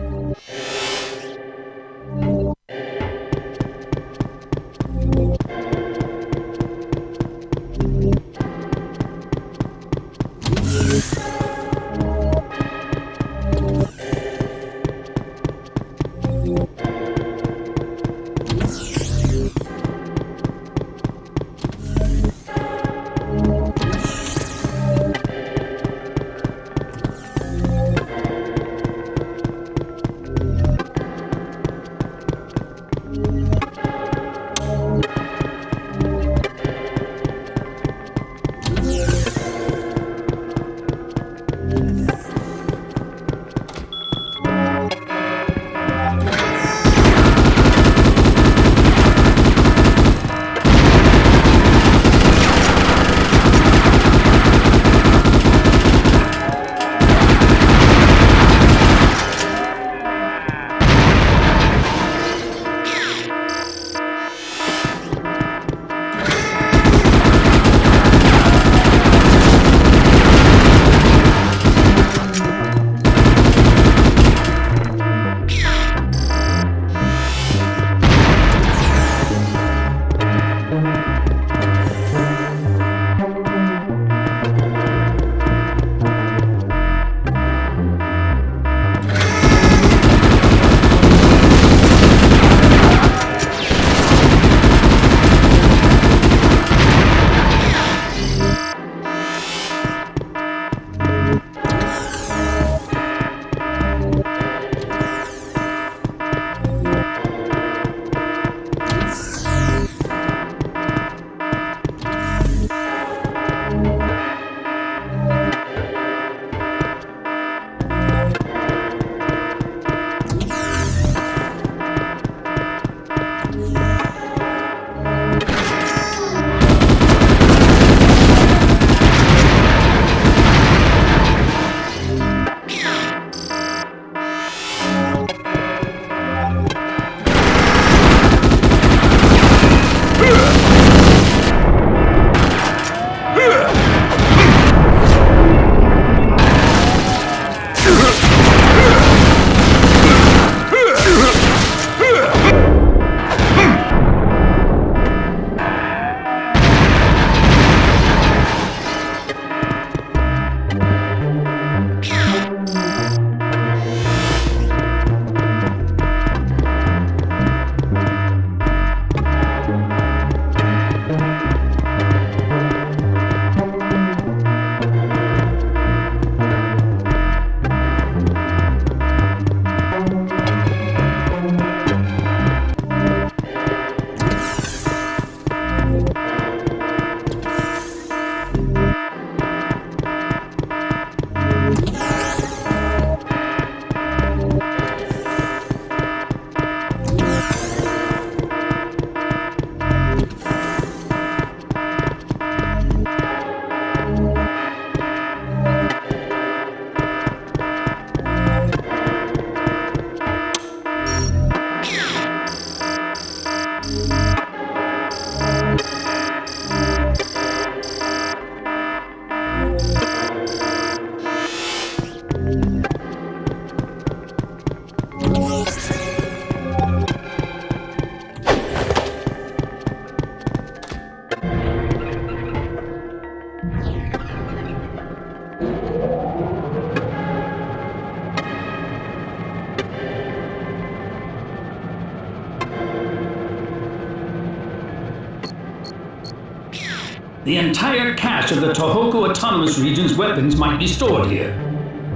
The entire cache of the Tohoku Autonomous Region's weapons might be stored here.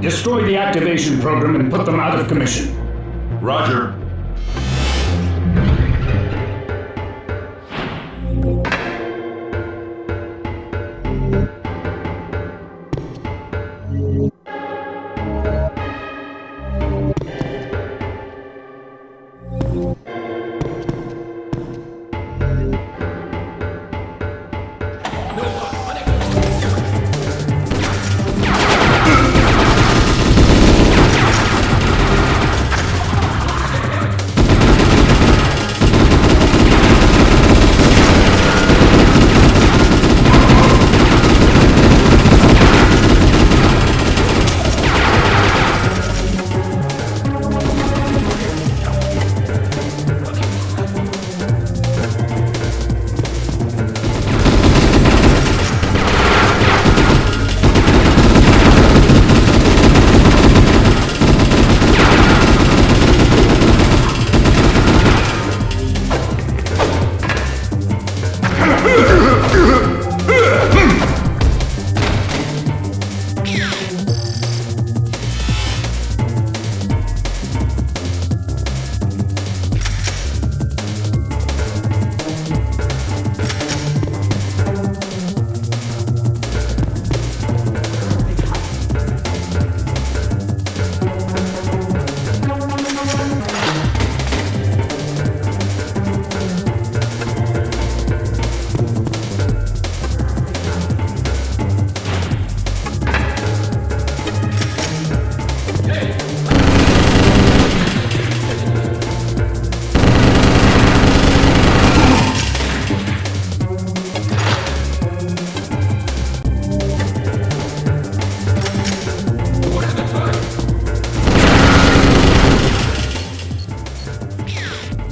Destroy the activation program and put them out of commission. Roger.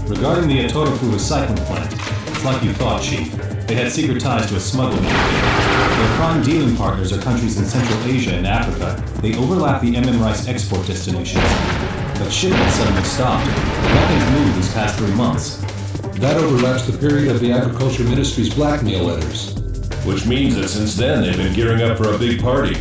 Regarding the Atotofu recycling plant, it's like you thought, Chief. They had secret ties to a smuggling network. Their prime dealing partners are countries in Central Asia and Africa. They overlap the rice export destinations. But shipments suddenly stopped. Nothing's moved these past 3 months. That overlaps the period of the Agriculture Ministry's blackmail letters. Which means that since then they've been gearing up for a big party.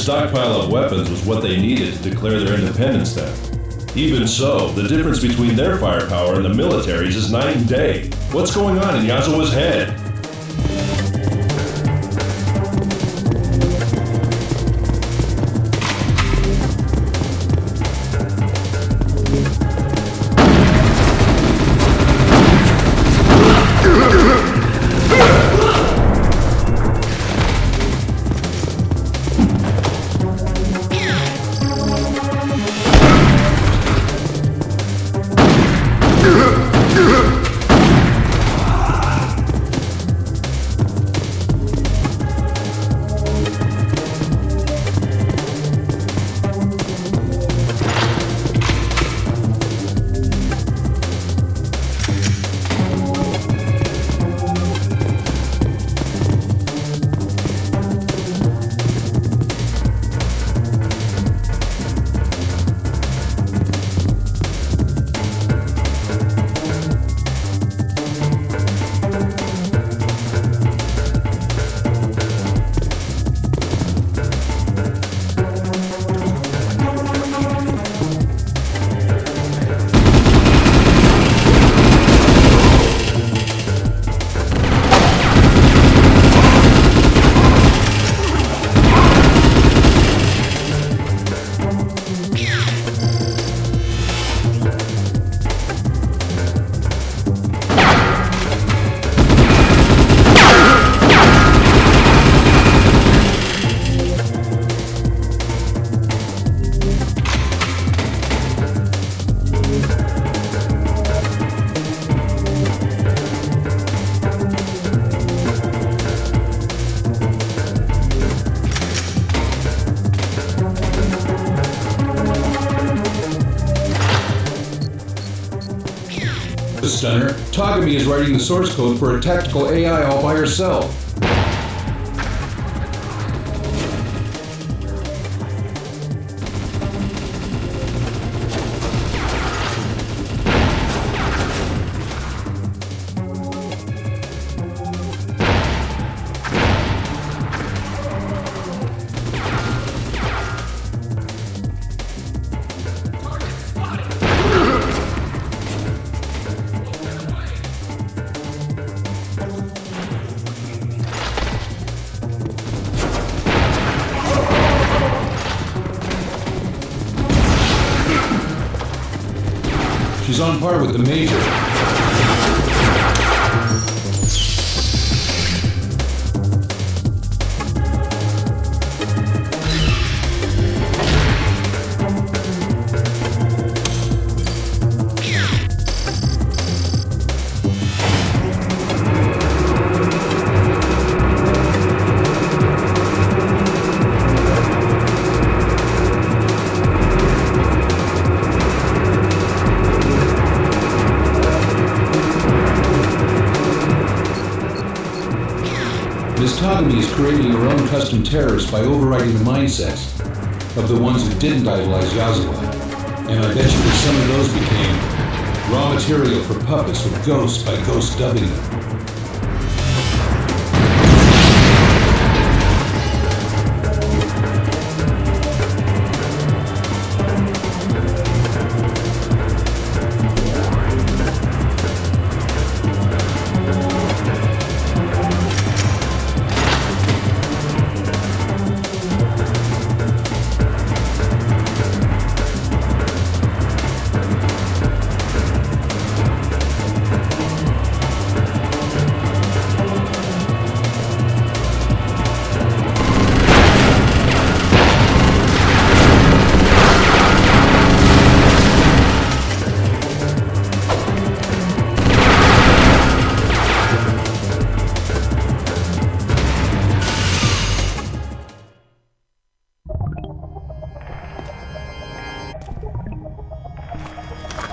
stockpile of weapons was what they needed to declare their independence then. Even so, the difference between their firepower and the military's is night and day. What's going on in Yazawa's head? Stunner, Tagami is writing the source code for a tactical AI all by herself. She's on par with the Major. Tagami is creating her own custom terrorists by overriding the mindsets of the ones who didn't idolize Yazawa. And I bet you that some of those became raw material for puppets with Ghost by Ghost dubbing them.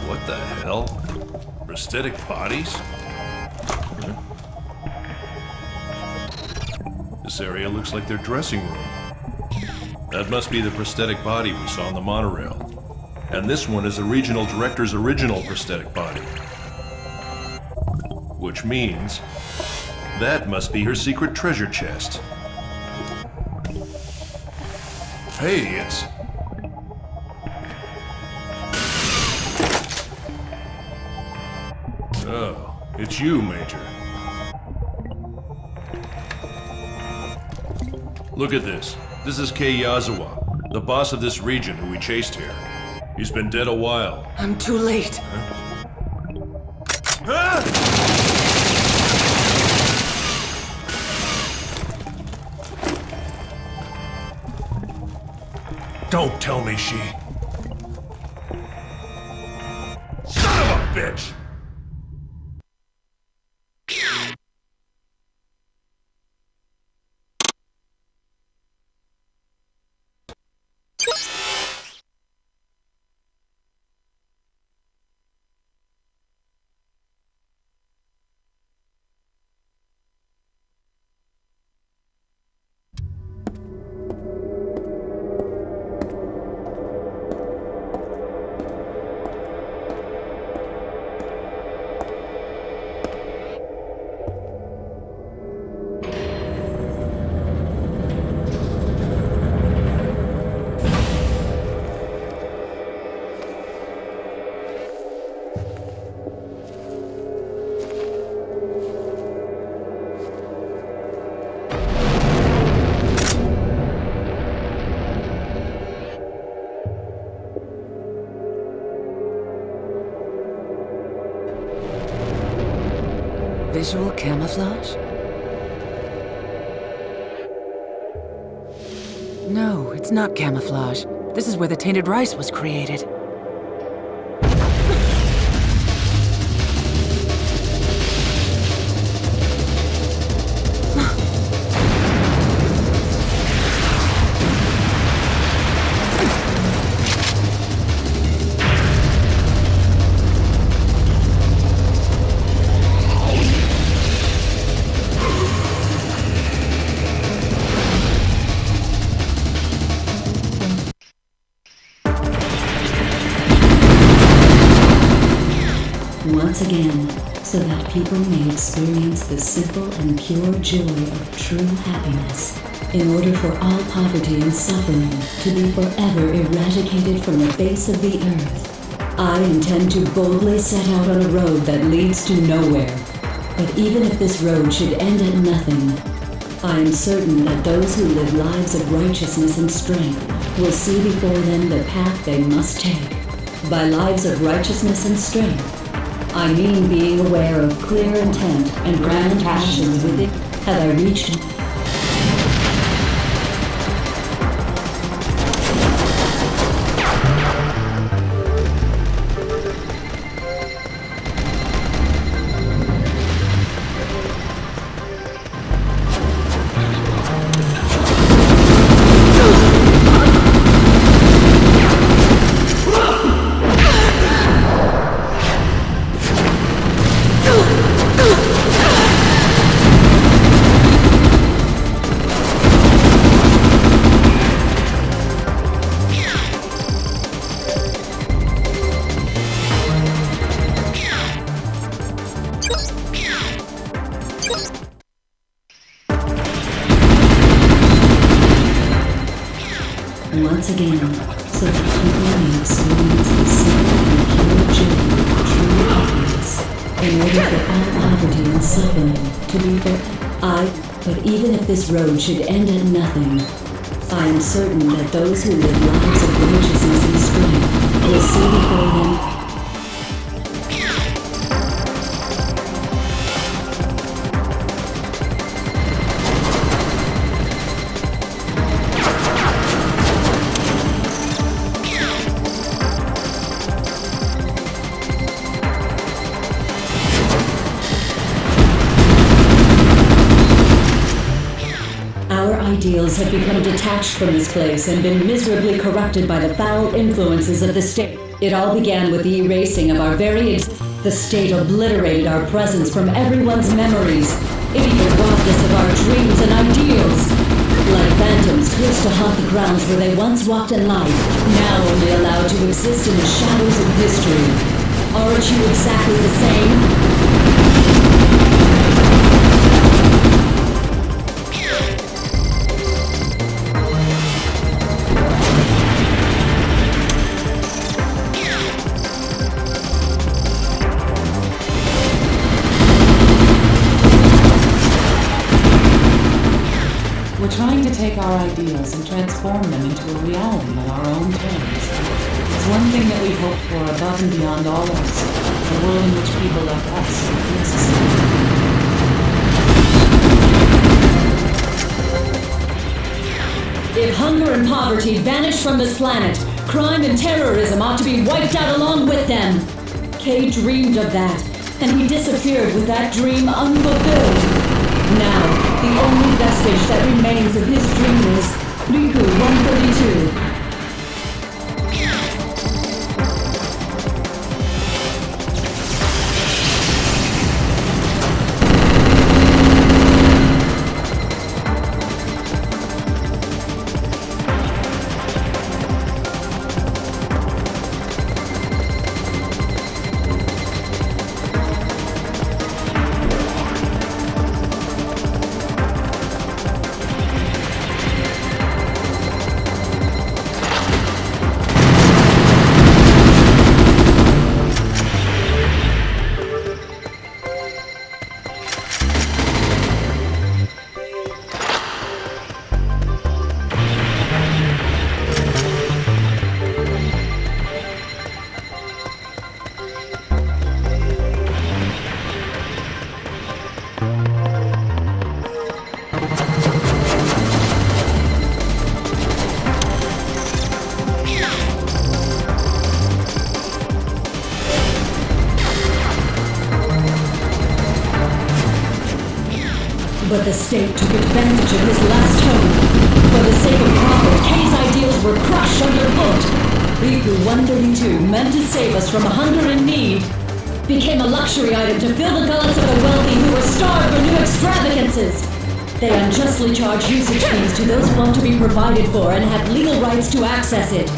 What the hell? Prosthetic bodies? Huh? This area looks like their dressing room. That must be the prosthetic body we saw on the monorail. And this one is the regional director's original prosthetic body. Which means that must be her secret treasure chest. Hey, it's... Oh, it's you, Major. Look at this. This is Kei Yazawa, the boss of this region who we chased here. He's been dead a while. I'm too late. Ah! Don't tell me she... Son of a bitch! Visual camouflage? No, it's not camouflage. This is where the tainted rice was created. Once again, so that people may experience the simple and pure joy of true happiness, in order for all poverty and suffering to be forever eradicated from the face of the earth, I intend to boldly set out on a road that leads to nowhere. But even if this road should end at nothing, I am certain that those who live lives of righteousness and strength will see before them the path they must take. By lives of righteousness and strength, I mean being aware of clear intent and grand passions within. Have I reached? Once again, so that people may experience the simple and pure joy of true happiness, in order for all poverty and suffering to be but even if this road should end at nothing, I am certain that those who live lives of righteousness and strength will see before them. Ideals have become detached from this place and been miserably corrupted by the foul influences of the state. It all began with the erasing of our very existence. The state obliterated our presence from everyone's memories. It even robbed us of our dreams and ideals. Like phantoms cursed to haunt the grounds where they once walked in life, now only allowed to exist in the shadows of history. Aren't you exactly the same? our ideals and transform them into a reality on our own terms. It's one thing that we hope for above and beyond all else, a world in which people like us are necessary. If hunger and poverty vanish from this planet, crime and terrorism ought to be wiped out along with them. Kay dreamed of that, and he disappeared with that dream unfulfilled. Now, the only vestige that remains of his dream is Riku 132. But the state took advantage of his last hope. For the sake of profit, Kay's ideals were crushed underfoot. Riku 132, meant to save us from hunger and need, became a luxury item to fill the gullets of the wealthy who were starved for new extravagances. They unjustly charge usage fees to those who want to be provided for and have legal rights to access it.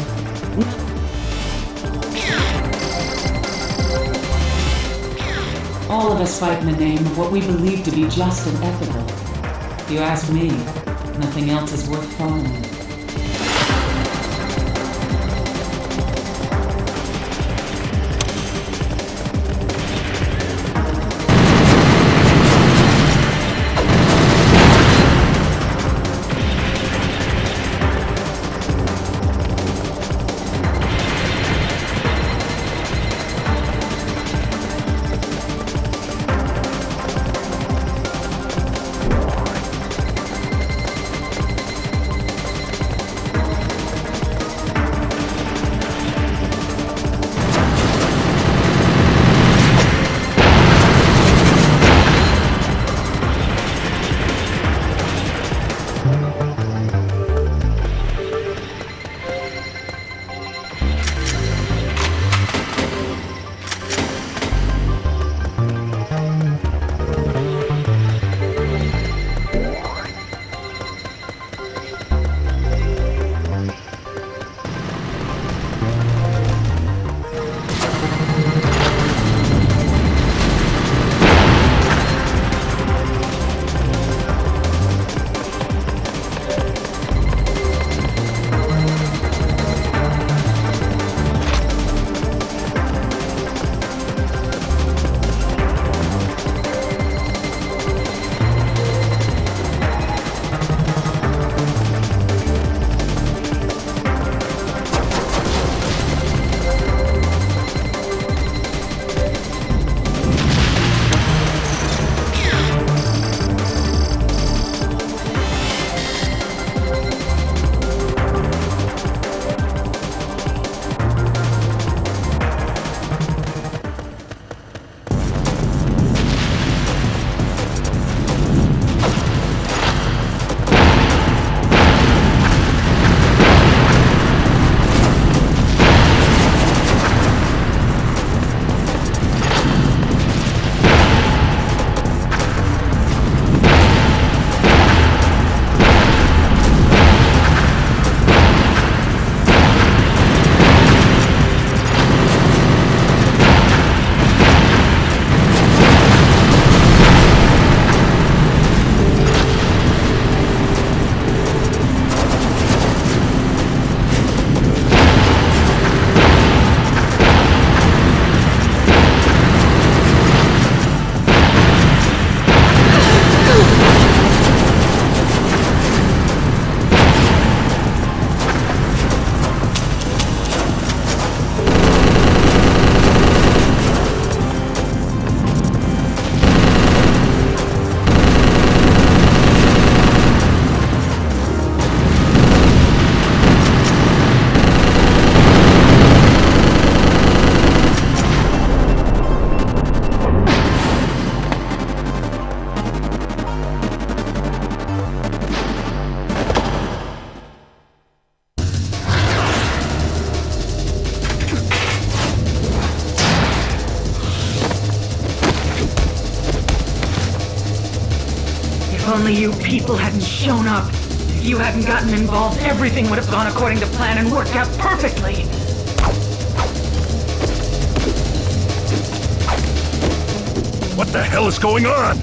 All of us fight in the name of what we believe to be just and ethical. If you ask me, nothing else is worth following. only you people hadn't shown up. If you hadn't gotten involved, everything would have gone according to plan and worked out perfectly. What the hell is going on?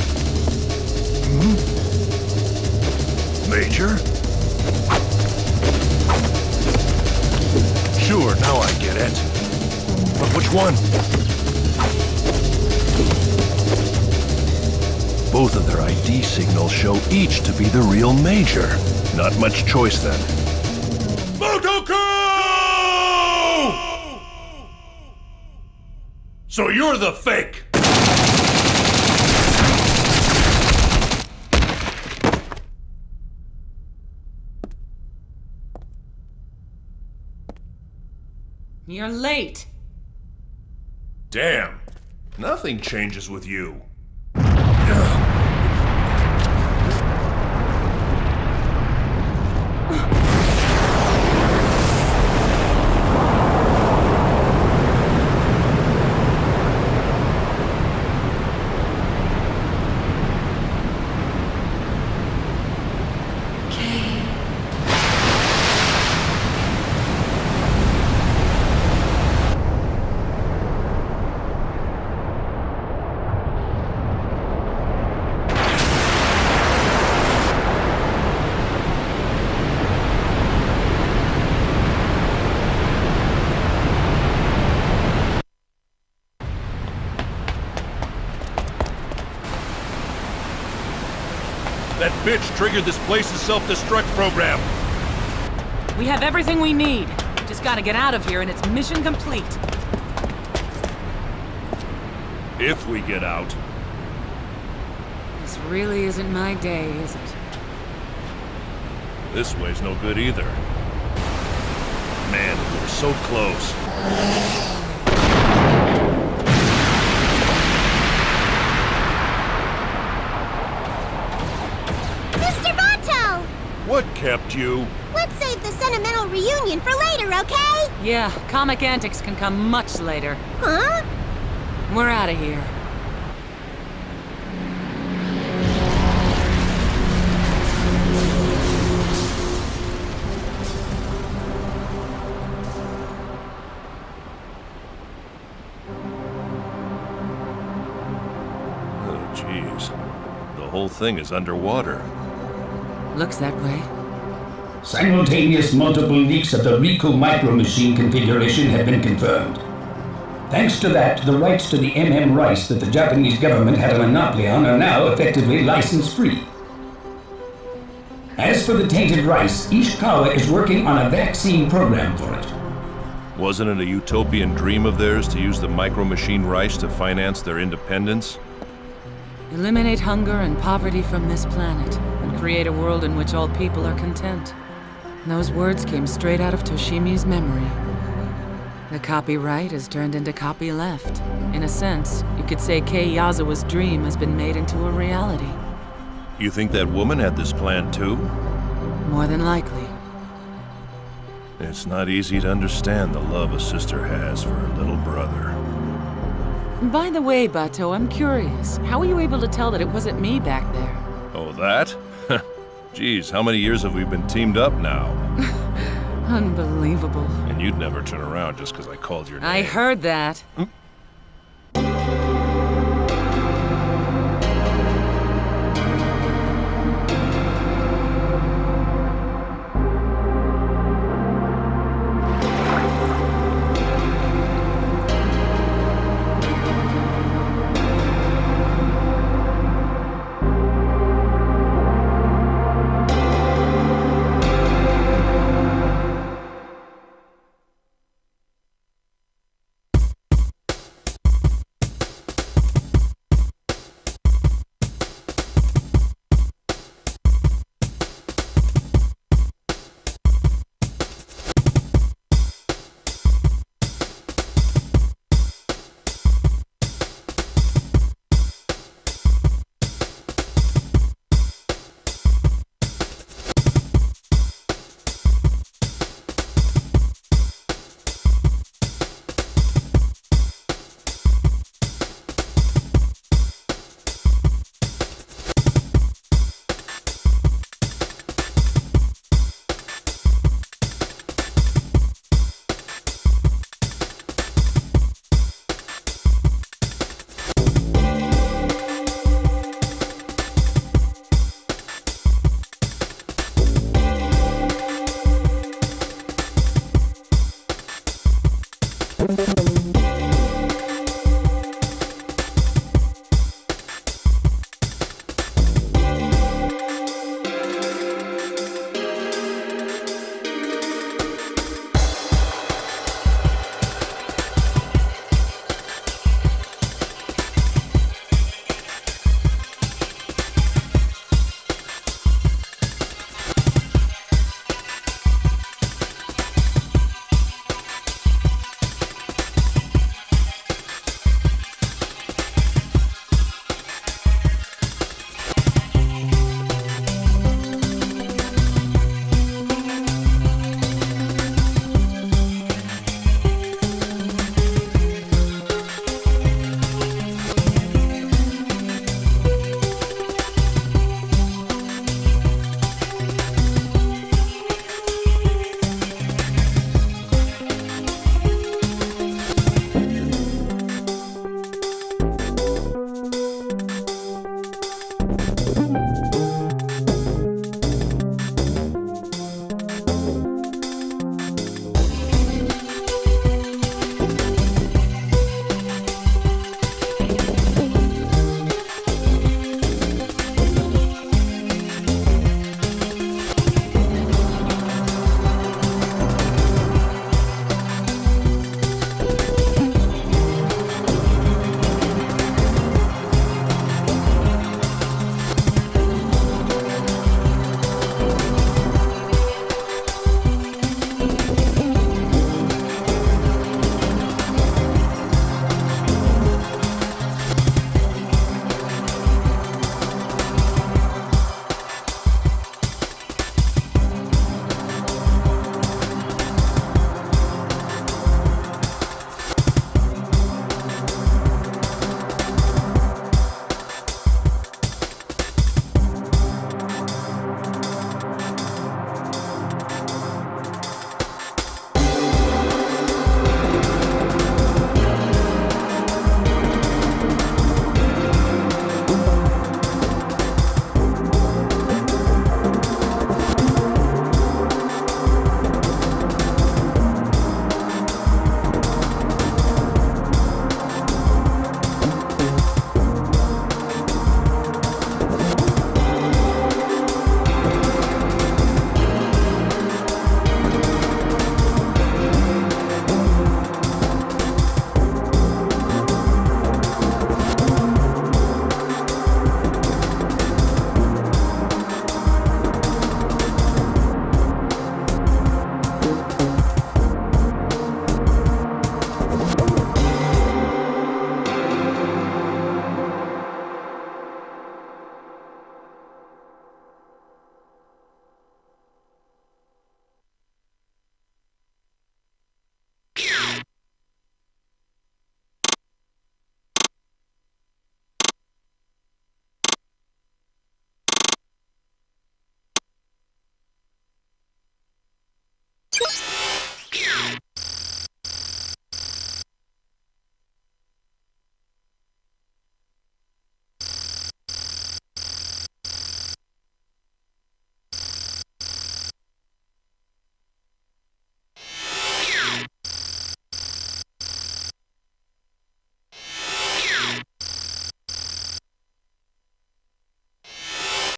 Major? Sure, now I get it. But which one? Both of their ID signals show each to be the real Major. Not much choice then. Motoku! So you're the fake! You're late. Damn. Nothing changes with you. That bitch triggered this place's self-destruct program. We have everything we need. Just gotta get out of here and it's mission complete. If we get out. This really isn't my day, is it? This way's no good either. Man, we were so close. What kept you? Let's save the sentimental reunion for later, okay? Yeah, comic antics can come much later. Huh? We're out of here. Oh, jeez. The whole thing is underwater. Looks that way. Simultaneous multiple leaks of the Riku micro machine configuration have been confirmed. Thanks to that, the rights to the MM rice that the Japanese government had a monopoly on are now effectively license-free. As for the tainted rice, Ishikawa is working on a vaccine program for it. Wasn't it a utopian dream of theirs to use the micro machine rice to finance their independence? Eliminate hunger and poverty from this planet, and create a world in which all people are content. Those words came straight out of Toshimi's memory. The copyright has turned into copyleft. In a sense, you could say Kei Yazawa's dream has been made into a reality. You think that woman had this plan too? More than likely. It's not easy to understand the love a sister has for her little brother. By the way, Bato, I'm curious. How were you able to tell that it wasn't me back there? Oh, that? Geez, how many years have we been teamed up now? Unbelievable. And you'd never turn around just because I called your name. I heard that. Thank you.